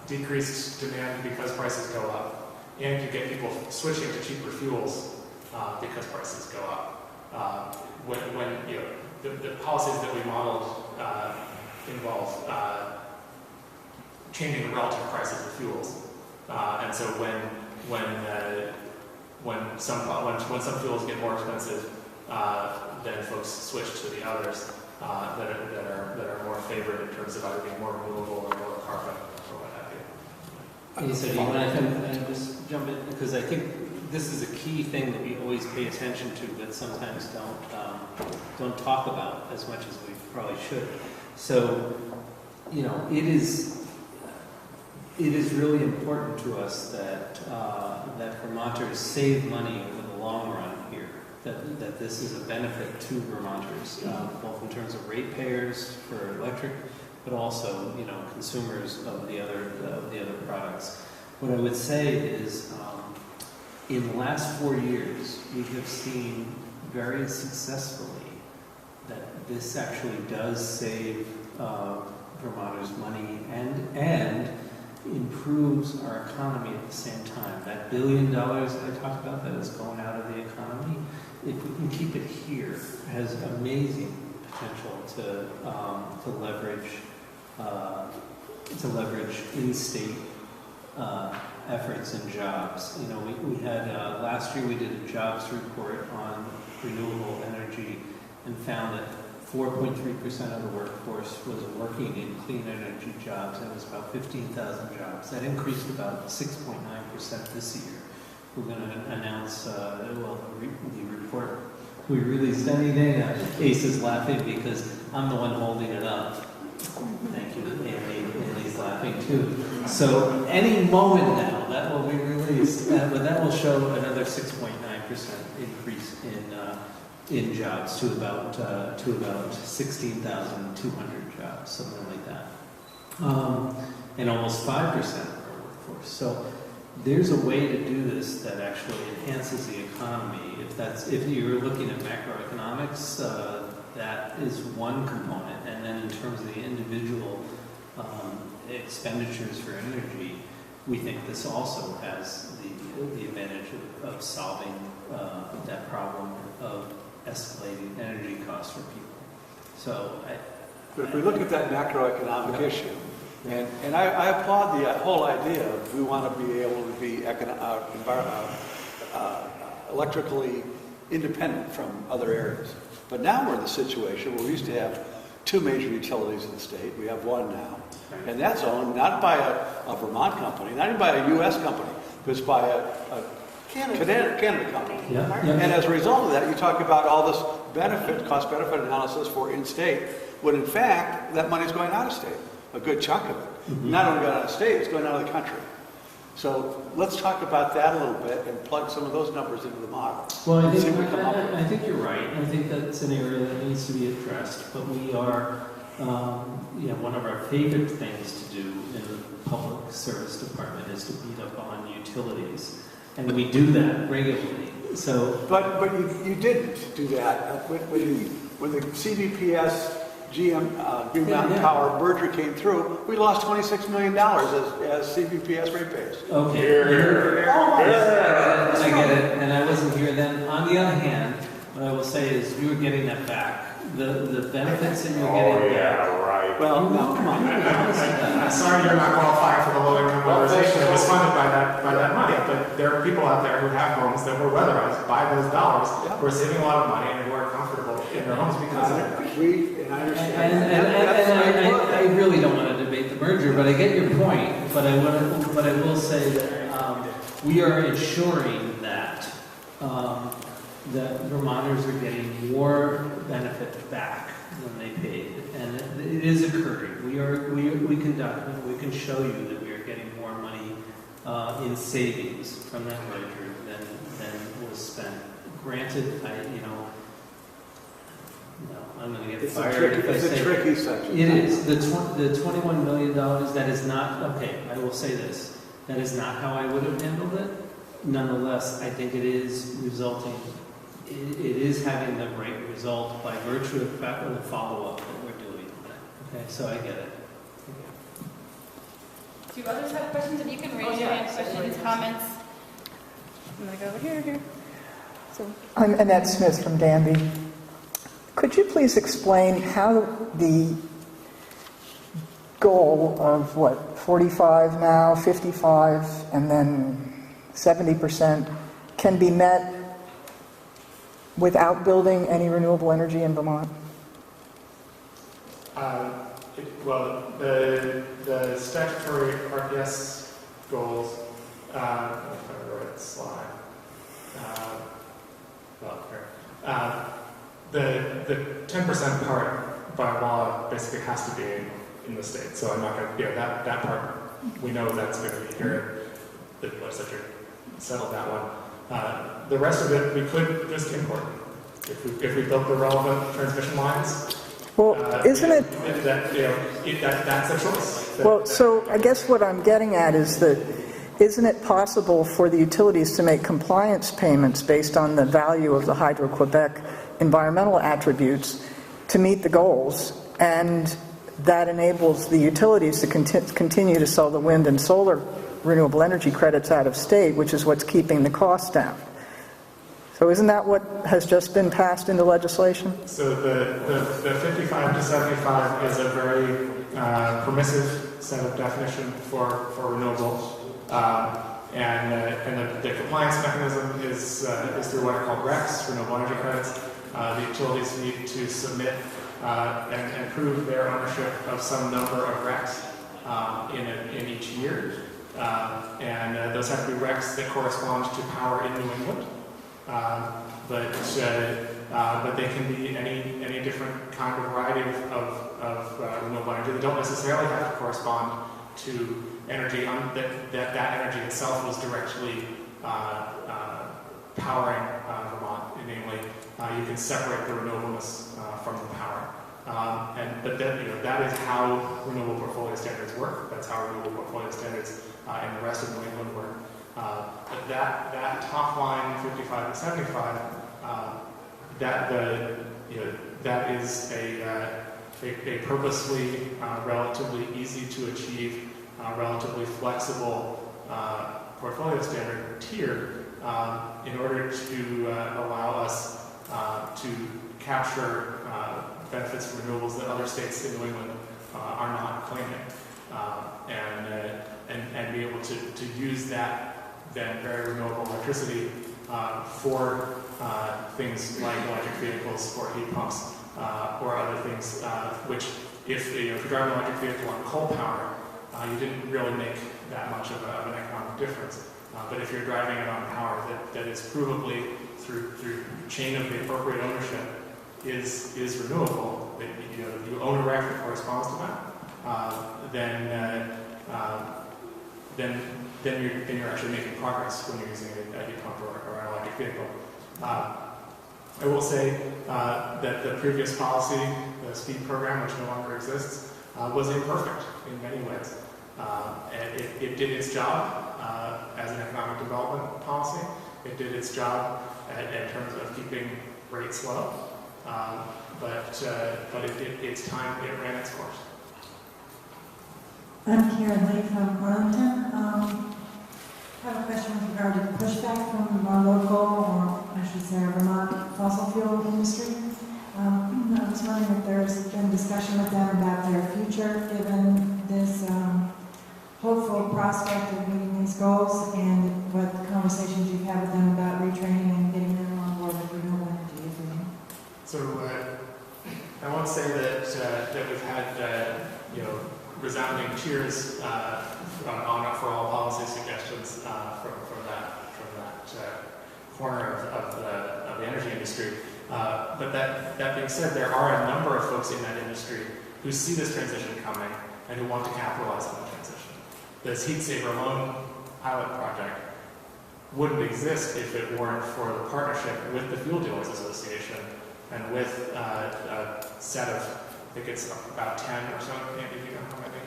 Speaker 4: decreased demand because prices go up, and you get people switching to cheaper fuels because prices go up. When the policies that we modeled involve changing the relative prices of fuels, and so when some fuels get more expensive, then folks switch to the others that are more favored in terms of either being more renewable or lower carbon or what have you.
Speaker 3: So do you want to just jump in? Because I think this is a key thing that we always pay attention to, but sometimes don't talk about as much as we probably should. So, it is really important to us that Vermonters save money over the long run here. That this is a benefit to Vermonters, both in terms of ratepayers for electric, but also consumers of the other products. What I would say is, in the last 4 years, we have seen very successfully that this actually does save Vermonters money and improves our economy at the same time. That $1 billion that I talked about that is going out of the economy, if we can keep it here, has amazing potential to leverage in-state efforts and jobs. We had last year we did a jobs report on renewable energy and found that 4.3% of the workforce was working in clean energy jobs. That was about 15,000 jobs. That increased about 6.9% this year. We're going to announce, the report we released any day now. Ace is laughing because I'm the one holding it up. Thank you, Andy. Andy's laughing too. So any moment now, that will be released, but that will show another 6.9% increase in jobs to about 16,200 jobs, something like that, and almost 5% of our workforce. So there's a way to do this that actually enhances the economy. If you're looking at macroeconomics, that is one component, and then in terms of the individual expenditures for energy, we think this also has the advantage of solving that problem of escalating energy costs for people. So,
Speaker 5: but if we look at that macroeconomic issue, and I applaud the whole idea of we want to be able to be electrically independent from other areas. But now we're in the situation where we used to have 2 major utilities in the state. We have 1 now. And that's owned not by a Vermont company, not even by a U.S. company, but it's by a Canada company.
Speaker 3: Yeah.
Speaker 5: And as a result of that, you talk about all this cost-benefit analysis for in-state, when in fact, that money's going out of state, a good chunk of it. Not only going out of state, it's going out of the country. So let's talk about that a little bit and plug some of those numbers into the model.
Speaker 6: Well, I
Speaker 5: See
Speaker 6: think,
Speaker 5: what we come up with.
Speaker 6: I think you're right. I think that's an area that needs to be addressed, but we are, one of our favorite things to do in the public service department is to beat up on utilities. And we do that regularly. So,
Speaker 5: But you didn't do that. When the CBPS Green Mountain
Speaker 6: Yeah.
Speaker 5: Power merger came through, we lost $26 million as CBPS ratepayers.
Speaker 6: okay. I get it, and I wasn't here then. On the other hand, what I will say is you were getting that back. The benefits that you're getting back.
Speaker 4: right.
Speaker 5: Well, no, come on.
Speaker 4: I'm sorry you're not qualifying for the low income weatherization. It was funded by that money, but there are people out there who have homes that were weatherized by those dollars, who are saving a lot of money and who are comfortable in their homes because of it.
Speaker 5: I understand.
Speaker 6: And I really don't want to debate the merger, but I get your point. But I will say that we are ensuring that that Vermonters are getting more benefit back than they paid, and it is occurring. We can document, we can show you that we are getting more money in savings from that merger than was spent. Granted, I'm going to get fired if I say
Speaker 5: It's a tricky section.
Speaker 6: it is. The $21 million, that is not, okay, I will say this. That is not how I would have handled it. Nonetheless, I think it is resulting, it is having the right result by virtue of the follow-up that we're doing. Okay, so I get it.
Speaker 1: Do others have questions? If you can raise your hand, questions, comments. I'm going to go over here.
Speaker 7: So, I'm Annette Smith from Danby. Could you please explain how the goal of 45 now, 55, and then 70% can be met without building any renewable energy in Vermont?
Speaker 4: Well, the statutory RPS goals, if I wrote a slide, the 10% part by law basically has to be in the state. So I'm not going to, that part, we know that's going to be here. The legislature settled that one. The rest of it, we could just import. If we built the relevant transmission lines.
Speaker 7: Well, isn't it?
Speaker 4: That's a choice.
Speaker 7: Well, so I guess what I'm getting at is that isn't it possible for the utilities to make compliance payments based on the value of the Hydro-Quebec environmental attributes to meet the goals, and that enables the utilities to continue to sell the wind and solar renewable energy credits out of state, which is what's keeping the cost down? So isn't that what has just been passed into legislation?
Speaker 4: So the 55 to 75 is a very permissive set of definition for renewables. And the compliance mechanism is through what are called RECs, renewable energy credits. The utilities need to submit and prove their ownership of some number of RECs in each year. And those have to be RECs that correspond to power in New England. But they can be any different kind of variety of renewable energy. They don't necessarily have to correspond to energy that energy itself was directly powering Vermont. Namely, you can separate the renewableness from the power. But that is how renewable portfolio standards work. That's how renewable portfolio standards in the rest of New England work. But that top line, 55 to 75, that is a purposely, relatively easy to achieve, relatively flexible portfolio standard tier in order to allow us to capture benefits from renewables that other states in New England are not claiming, and be able to use that then very renewable electricity for things like electric vehicles or heat pumps or other things, which if you're driving an electric vehicle on coal power, you didn't really make that much of an economic difference. But if you're driving it on power that is provably through chain of the appropriate ownership is renewable, that you own a REC that corresponds to that, then then you're actually making progress when you're using a heat pump or an electric vehicle. I will say that the previous policy, the SPEED program, which no longer exists, was imperfect in many ways. And it did its job as an economic development policy. It did its job in terms of keeping rates low. But its time, it ran its course.
Speaker 8: I'm Karen Lee from Arlington. I have a question with regard to pushback from our local, or I should say our Vermont fossil fuel industry. I was wondering if there's been discussion with them about their future, given this hopeful prospect of meeting these goals, and what conversations you've had with them about retraining and getting them on board with renewable energy, if any.
Speaker 4: So I won't say that we've had resounding cheers on for all policy suggestions from that corner of the energy industry. But that being said, there are a number of folks in that industry who see this transition coming and who want to capitalize on the transition. This Heat Saver Loan pilot project wouldn't exist if it weren't for the partnership with the Fuel Dealers Association and with a set of, I think it's about 10 or so, maybe you know how many?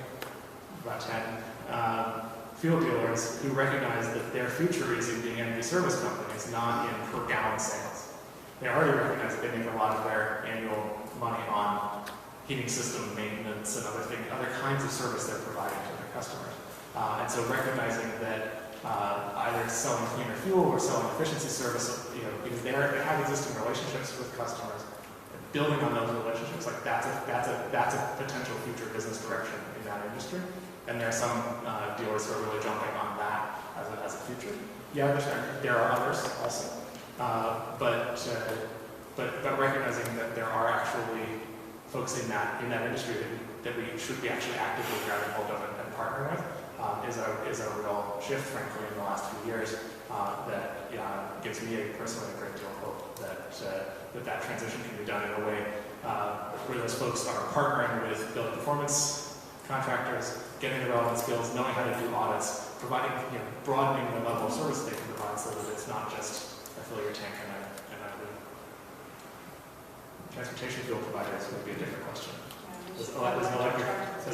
Speaker 4: About 10 fuel dealers who recognize that their future is in being energy service companies, not in per gallon sales. They already recognize that they make a lot of their annual money on heating system maintenance and other kinds of service they're providing to their customers. And so recognizing that either selling cleaner fuel or selling efficiency service, because they have existing relationships with customers, building on those relationships, like that's a potential future business direction in that industry. And there are some dealers who are really jumping on that as a future. Yeah, there are others also, but recognizing that there are actually folks in that industry that we should be actually actively grabbing hold of and partnering with is a real shift, frankly, in the last few years that gives me personally a great deal of hope that transition can be done in a way where those folks are partnering with building performance contractors, getting the relevant skills, knowing how to do audits, providing, broadening the level of service they can provide so that it's not just a fill your tank and a leave. Transportation fuel providers would be a different question. Is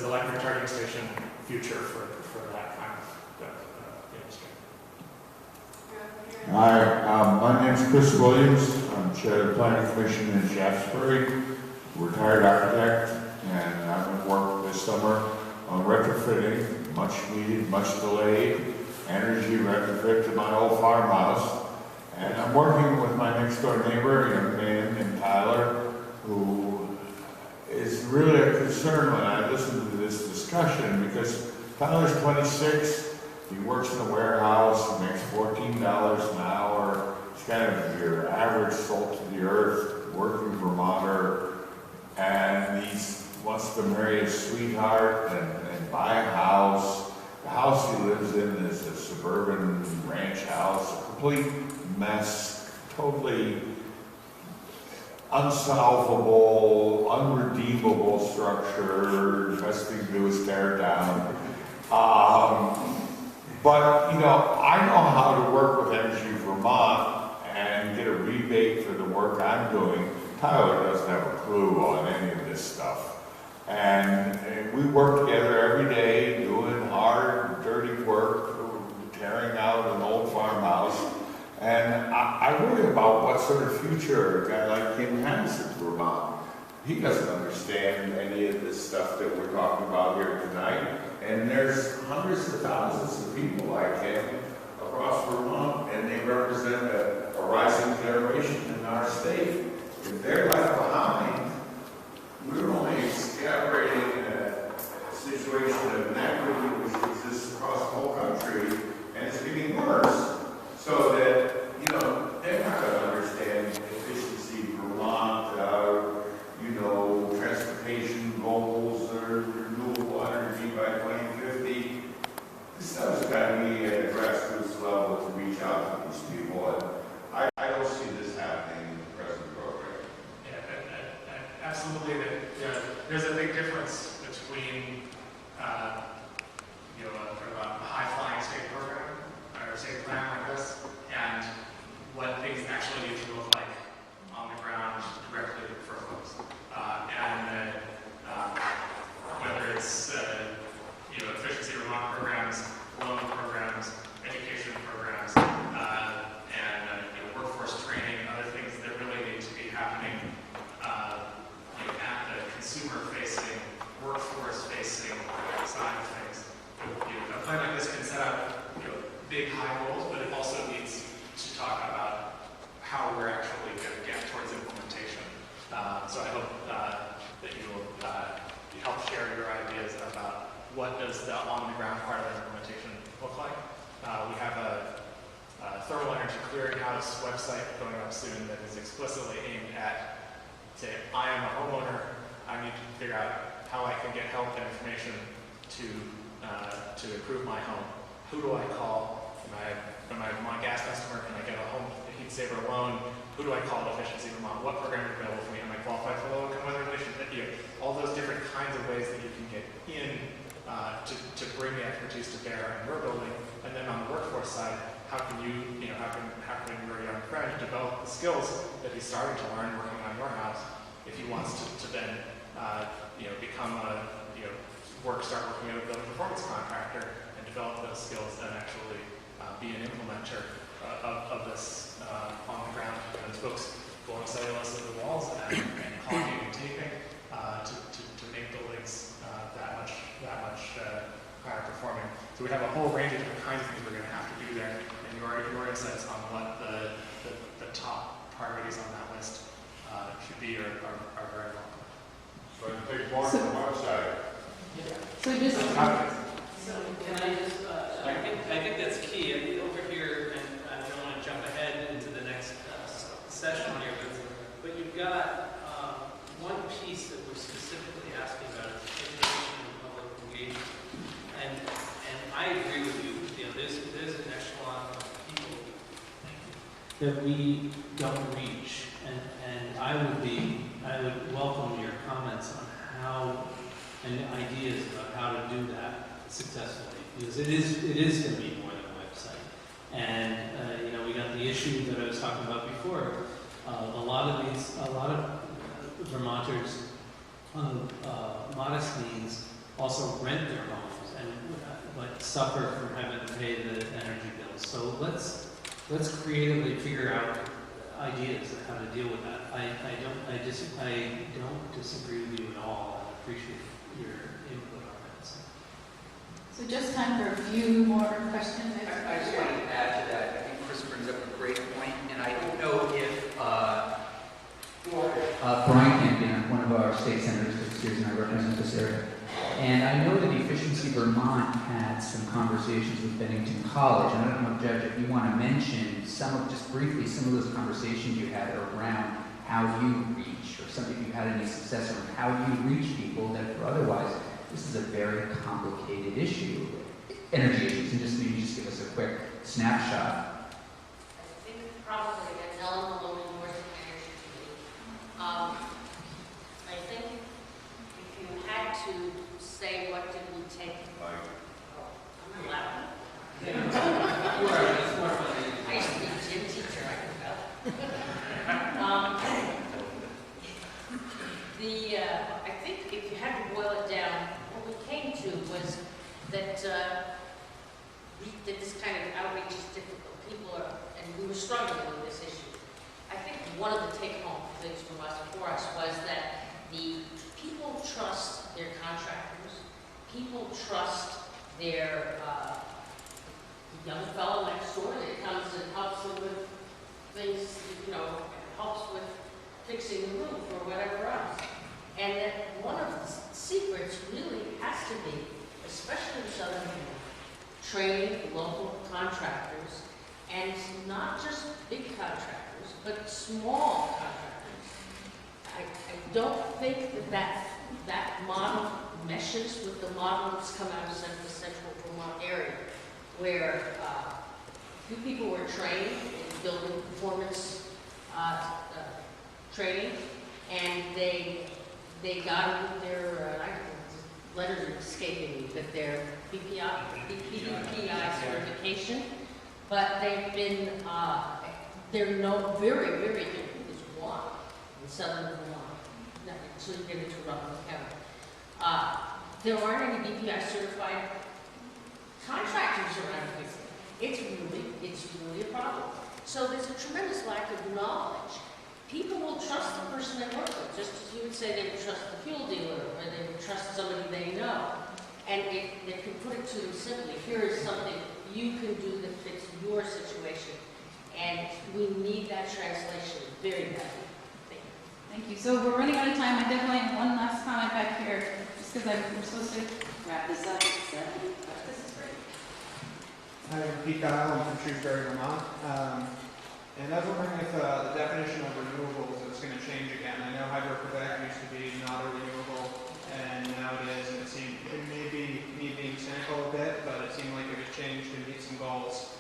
Speaker 4: electric charging station future for that kind of industry?
Speaker 9: Hi, my name is Chris Williams. I'm chair of the Planning Commission in Shaftesbury, retired architect, and I've been working this summer on retrofitting, much needed, much delayed, energy retrofit to my old farmhouse. And I'm working with my next door neighbor, a young man named Tyler, who is really a concern when I listen to this discussion, because Tyler's 26, he works in a warehouse, he makes $14 an hour, he's kind of your average salt to the earth, working Vermonter, and he wants to marry his sweetheart and buy a house. The house he lives in is a suburban ranch house, a complete mess, totally unsolvable, unredeemable structure. The best thing to do is tear it down. But, I know how to work with Energy Vermont and get a rebate for the work I'm doing. Tyler doesn't have a clue on any of this stuff. And we work together every day doing hard, dirty work, tearing out an old farmhouse. And I worry about what sort of future a guy like him has in Vermont. He doesn't understand any of this stuff that we're talking about here tonight. And there's hundreds of thousands of people like him across Vermont, and they represent a rising generation in our state. If they're left behind, we're only excavating a situation of inequity which exists across the whole country, and it's getting worse. So that, they're not going to understand efficiency, Vermont, transportation goals, or renewable energy by 2050. This stuff's got to be at a grassroots level to reach out to these people. And I don't see this happening in the present program.
Speaker 4: Yeah, absolutely. There's a big difference between a high-flying state program help share your ideas about what does the on-the-ground part of the implementation look like. We have a thermal energy clearinghouse website going up soon that is explicitly aimed at, say, I am a homeowner, I need to figure out how I can get help and information to improve my home. Who do I call? Am I a Vermont gas customer? Can I get a home heat saver loan? Who do I call at Efficiency Vermont? What program is available for me? Am I qualified for low income weather relation? All those different kinds of ways that you can get in to bring the expertise to bear in your building. And then on the workforce side, how can how can your young friend develop the skills that he's starting to learn working on your house if he wants to then become start working at a building performance contractor and develop those skills and actually be an implementer of this on the ground. As folks blowing cellulose of the walls and caulking and taping to make buildings that much higher performing. So we have a whole range of different kinds of things we're going to have to do there. And your insights on what the top priorities on that list should be are very welcome.
Speaker 9: So I think more from our side.
Speaker 1: So just,
Speaker 6: So can I just, I think that's key. Over here, and I don't want to jump ahead into the next session here, but you've got one piece that we're specifically asking about is education and public engagement. And I agree with you. There's an echelon of people that we don't reach, and I would welcome your comments on how and ideas about how to do that successfully, because it is going to be more than a website. And we got the issue that I was talking about before. A lot of Vermonters on modest means also rent their homes and suffer from having to pay the energy bills. So let's creatively figure out ideas of how to deal with that. I don't disagree with you at all. I appreciate your input on that.
Speaker 1: so just time for a few more questions.
Speaker 10: I just wanted to add to that. I think Chris brings up a great point, and I don't know if Brian Campion, one of our state senators, is here, and I represent this area. And I know that Efficiency Vermont had some conversations with Bennington College, and I don't know, Judge, if you want to mention just briefly, some of those conversations you had around how you reach, or something, if you had any success around how you reach people that otherwise, this is a very complicated issue, energy issues, and maybe just give us a quick snapshot.
Speaker 11: I think probably an element a little more than energy to me. I think if you had to say what did we take, I'm allowed.
Speaker 6: It's more fun.
Speaker 11: I used to be a gym teacher, I can tell. I think if you had to boil it down, what we came to was that this kind of outreach is difficult. People are, and we were struggling with this issue. I think one of the take-home things for us was that the people trust their contractors. People trust their young fellow next door that comes and helps them with things, helps with fixing the roof or whatever else. And that one of the secrets really has to be, especially in Southern Vermont, training local contractors, and not just big contractors, but small contractors. I don't think that model meshes with the model that's come out of the central Vermont area, where few people were trained in building performance training, and they got their letters are escaping me, but their BPI certification. But they've been they're very, very good. There's one in Southern Vermont, until you get into Rutland County. There aren't any BPI certified contractors around here. It's really a problem. So there's a tremendous lack of knowledge. People will trust the person they work with, just as you would say they would trust the fuel dealer, or they would trust somebody they know. And if they can put it to them simply, here is something you can do that fits your situation. And we need that translation very badly.
Speaker 1: Thank you. So we're running out of time. I definitely have one last comment back here. Just because we're supposed to wrap this up at 7, but this is great.
Speaker 12: Hi, I'm Pete Kyle, I'm from Shrewsbury, Vermont. And I was wondering if the definition of renewables is going to change again. I know Hydro-Quebec used to be not a renewable, and now it is, and it may be me being cynical a bit, but it seemed like it would change to meet some goals.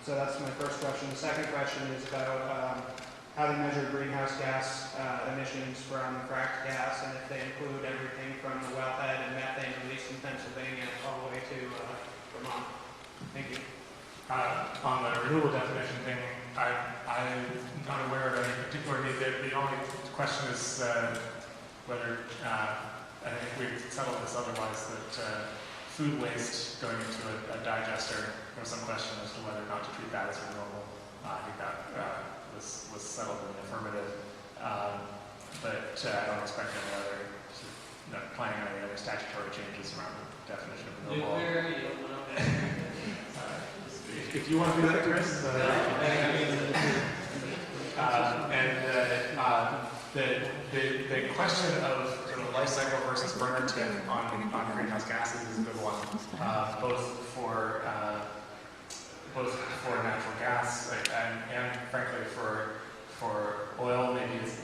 Speaker 12: So that's my first question. The second question is about how they measure greenhouse gas emissions from fracked gas, and if they include everything from the wellhead and methane released in Pennsylvania all the way to Vermont. Thank you.
Speaker 4: On the renewable definition thing, I'm not aware of any particular need. The only question is whether, I think we've settled this otherwise, that food waste going into a digester, there was some question as to whether or not to treat that as renewable. I think that was settled in the affirmative. But I don't expect any other, not planning on any other statutory changes around the definition of renewable. If you want to do that, Chris. The question of sort of life cycle versus burner tip on greenhouse gases is a good one, both for natural gas and frankly for oil. Maybe it's,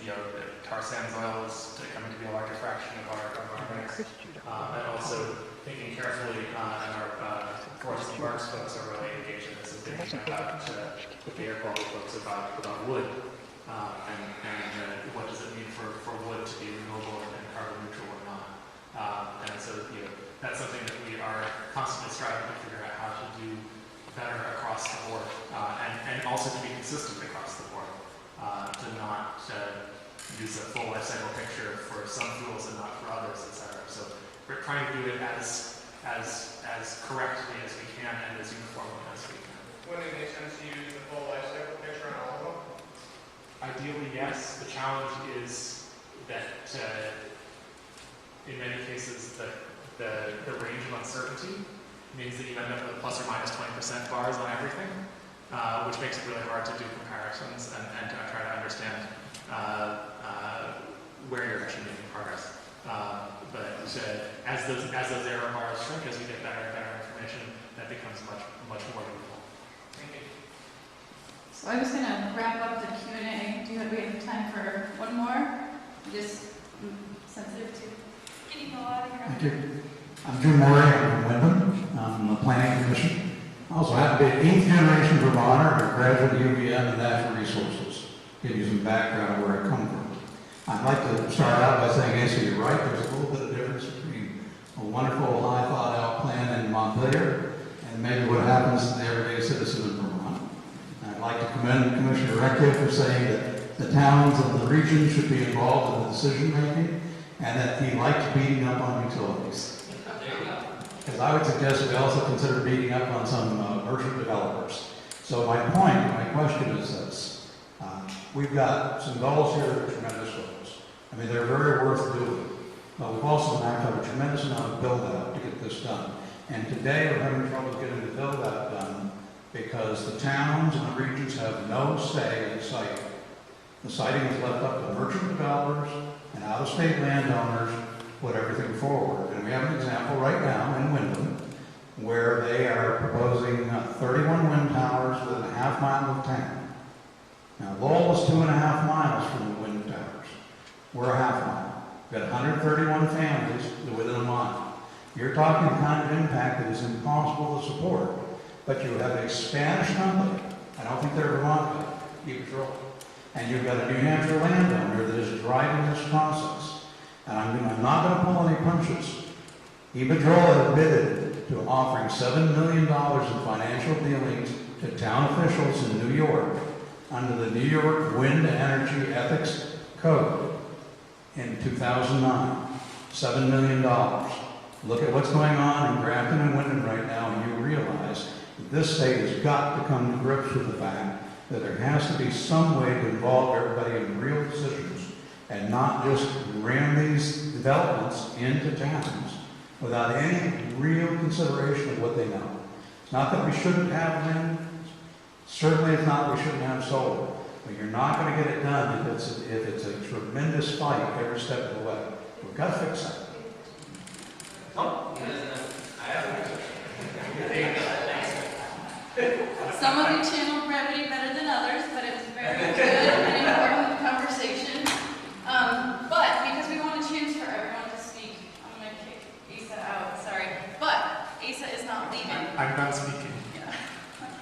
Speaker 4: tar sands oil is coming to be a larger fraction of our mix, and also thinking carefully, and our forest and parks folks are really engaged in this, and thinking about with the air quality folks about wood, and what does it mean for wood to be renewable and carbon neutral or not. And so that's something that we are constantly striving to figure out how to do better across the board, and also to be consistent across the board, to not use a full life cycle picture for some fuels and not for others, etc. So we're trying to do it as correctly as we can and as uniformly as we can.
Speaker 12: Wouldn't it make sense to use the full life cycle picture on all of them?
Speaker 4: Ideally, yes. The challenge is that in many cases the range of uncertainty means that you end up with plus or minus 20% bars on everything, which makes it really hard to do comparisons and to try to understand where you're actually making progress. But as those error bars shrink, as you get better and better information, that becomes much more useful.
Speaker 12: Thank you.
Speaker 1: So I'm just going to wrap up the Q&A. Do we have time for one more? Just sensitive to getting a lot of here.
Speaker 13: Thank you. I'm Jim Murray. I'm from Wyndham. I'm on the Planning Commission. I also happen to be an 8th generation Vermonter, a graduate of UVM and Natural Resources. Give you some background of where I come from. I'd like to start out by saying, yes, you're right. There's a little bit of difference between a wonderful, high thought out plan in Montpelier and maybe what happens to the everyday citizen in Vermont. I'd like to commend Commissioner Recchia for saying that the towns and the region should be involved in the decision making and that he likes beating up on utilities. Because I would suggest we also consider beating up on some merchant developers. So my question is this. We've got some goals here that are tremendous goals. I mean, they're very worth doing. But we've also now have a tremendous amount of build-out to get this done. And today we're having trouble getting the build-out done because the towns and the regions have no say in the siting. The siting is left up to merchant developers and out-of-state landowners to put everything forward. And we have an example right now in Wyndham where they are proposing 31 wind towers within a half mile of town. Now, Lowell is 2.5 miles from the wind towers. We're a half mile. We've got 131 families within a mile. You're talking the kind of impact that is impossible to support. But you have a Spanish company, I don't think they're Vermont, Iberdrola, and you've got a New Hampshire landowner that is driving this process. And I'm not going to pull any punches. Iberdrola admitted to offering $7 million in financial dealings to town officials in New York under the New York Wind Energy Ethics Code in 2009. $7 million. Look at what's going on in Grafton and Wyndham right now, and you realize that this state has got to come to grips with the fact that there has to be some way to involve everybody in real decisions and not just ram these developments into towns without any real consideration of what they know. It's not that we shouldn't have wind. Certainly it's not we shouldn't have solar. But you're not going to get it done if it's a tremendous fight every step of the way. We've got to fix that.
Speaker 1: probably channeled brevity better than others, but it was very good and important conversation. But because we want a chance for everyone to speak, I'm going to kick Asa out, sorry. But Asa is not leaving.
Speaker 4: I'm done speaking.
Speaker 1: Yeah.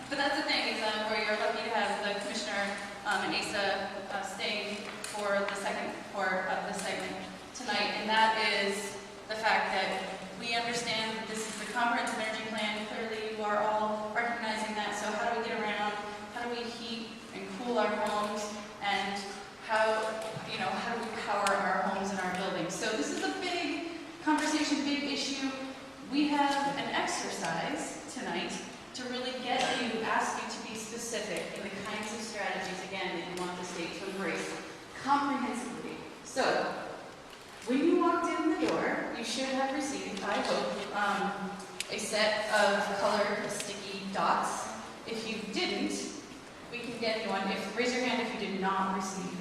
Speaker 1: But that's the thing, is where you're lucky to have the commissioner and Asa staying for the second part of the segment tonight, and that is the fact that we understand that this is the comprehensive energy plan. Clearly, you are all recognizing that. So how do we get around? How do we heat and cool our homes? And how do we power our homes and our buildings? So this is a big conversation, big issue. We have an exercise tonight to really ask you to be specific in the kinds of strategies, again, that you want the state to embrace comprehensively. So, when you walked in the door, you should have received, I hope, a set of colored sticky dots. If you didn't, we can get you one. Raise your hand if you did not receive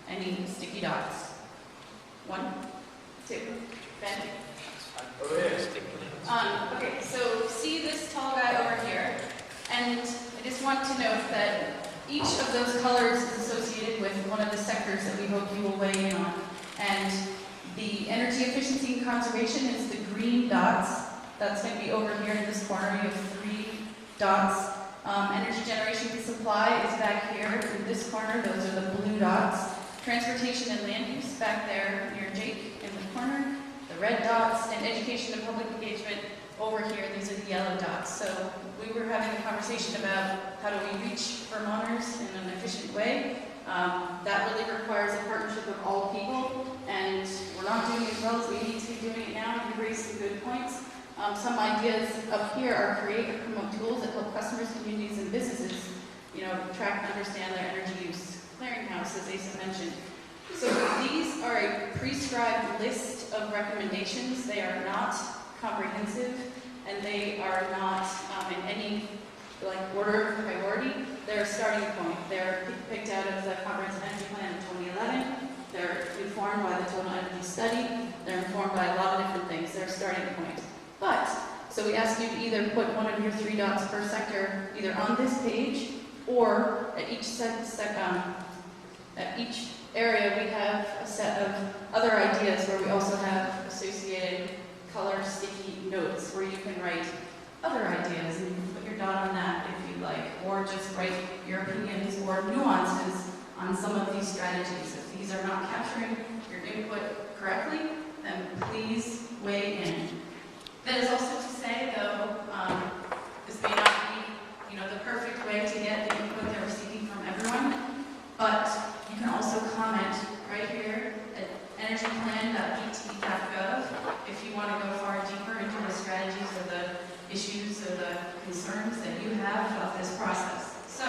Speaker 1: any sticky dots. 1, 2, Ben. Okay, so see this tall guy over here, and I just want to note that each of those colors is associated with one of the sectors that we hope you will weigh in on. And the energy efficiency and conservation is the green dots. That's going to be over here in this corner. You have 3 dots. Energy generation and supply is back here in this corner. Those are the blue dots. Transportation and land use back there near Jake in the corner. The red dots, and education and public engagement over here. These are the yellow dots. So we were having a conversation about how do we reach Vermonters in an efficient way. That really requires a partnership of all people, and we're not doing it as well as we need to be doing it now. You raised some good points. Some ideas up here are create or promote tools that help customers, communities, and businesses, track and understand their energy use. Clearinghouse, as Asa mentioned. So these are a prescribed list of recommendations. They are not comprehensive, and they are not in any order of priority. They're a starting point. They're picked out of the Comprehensive Energy Plan in 2011. They're informed by the Total Energy Study. They're informed by a lot of different things. They're a starting point. So we ask you to either put one of your 3 dots per sector either on this page or at each area we have a set of other ideas where we also have associated color sticky notes where you can write other ideas and you can put your dot on that if you'd like, or just write your opinions or nuances on some of these strategies. If these are not capturing your input correctly, then please weigh in. That is also to say, though, this may not be, the perfect way to get the input that we're seeking from everyone, but you can also comment right here at energyplan.pt.gov if you want to go far deeper into the strategies or the issues or the concerns that you have about this process. So,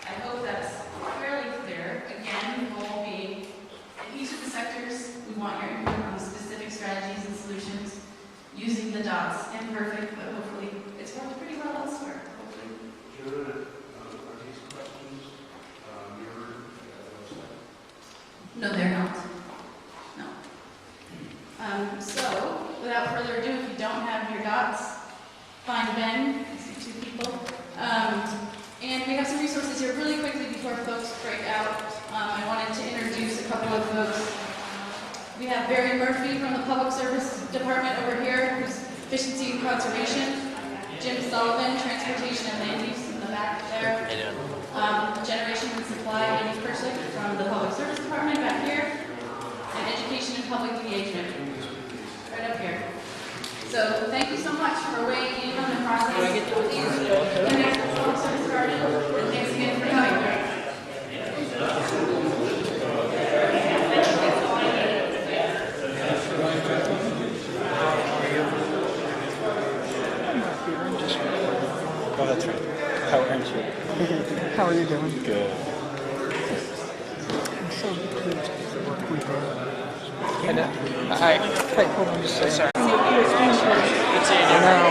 Speaker 1: I hope that's fairly clear. Again, the goal being, in each of the sectors, we want your input on specific strategies and solutions using the dots. Imperfect, but hopefully it's worked pretty well elsewhere. Hopefully.
Speaker 14: Should, are these questions mirrored?
Speaker 1: No, they're not. No. So, without further ado, if you don't have your dots, find Ben. I see 2 people. And we have some resources here really quickly before folks break out. I wanted to introduce a couple of folks. We have Barry Murphy from the Public Service Department over here, who's Efficiency and Conservation. Jim Sullivan, Transportation and Land Use in the back there. Generation and Supply, Andy Perslick from the Public Service Department back here. And Education and Public Engagement, right up here. So thank you so much for weighing in on the process. Please, the next public service started, and thanks again for coming.
Speaker 15: Oh, that's right. How aren't you?
Speaker 7: How are you doing?
Speaker 15: Good.
Speaker 7: I'm so pleased with the work we did.
Speaker 15: Hi.
Speaker 7: Hey, hold on just a second.
Speaker 15: Sorry.
Speaker 7: I know.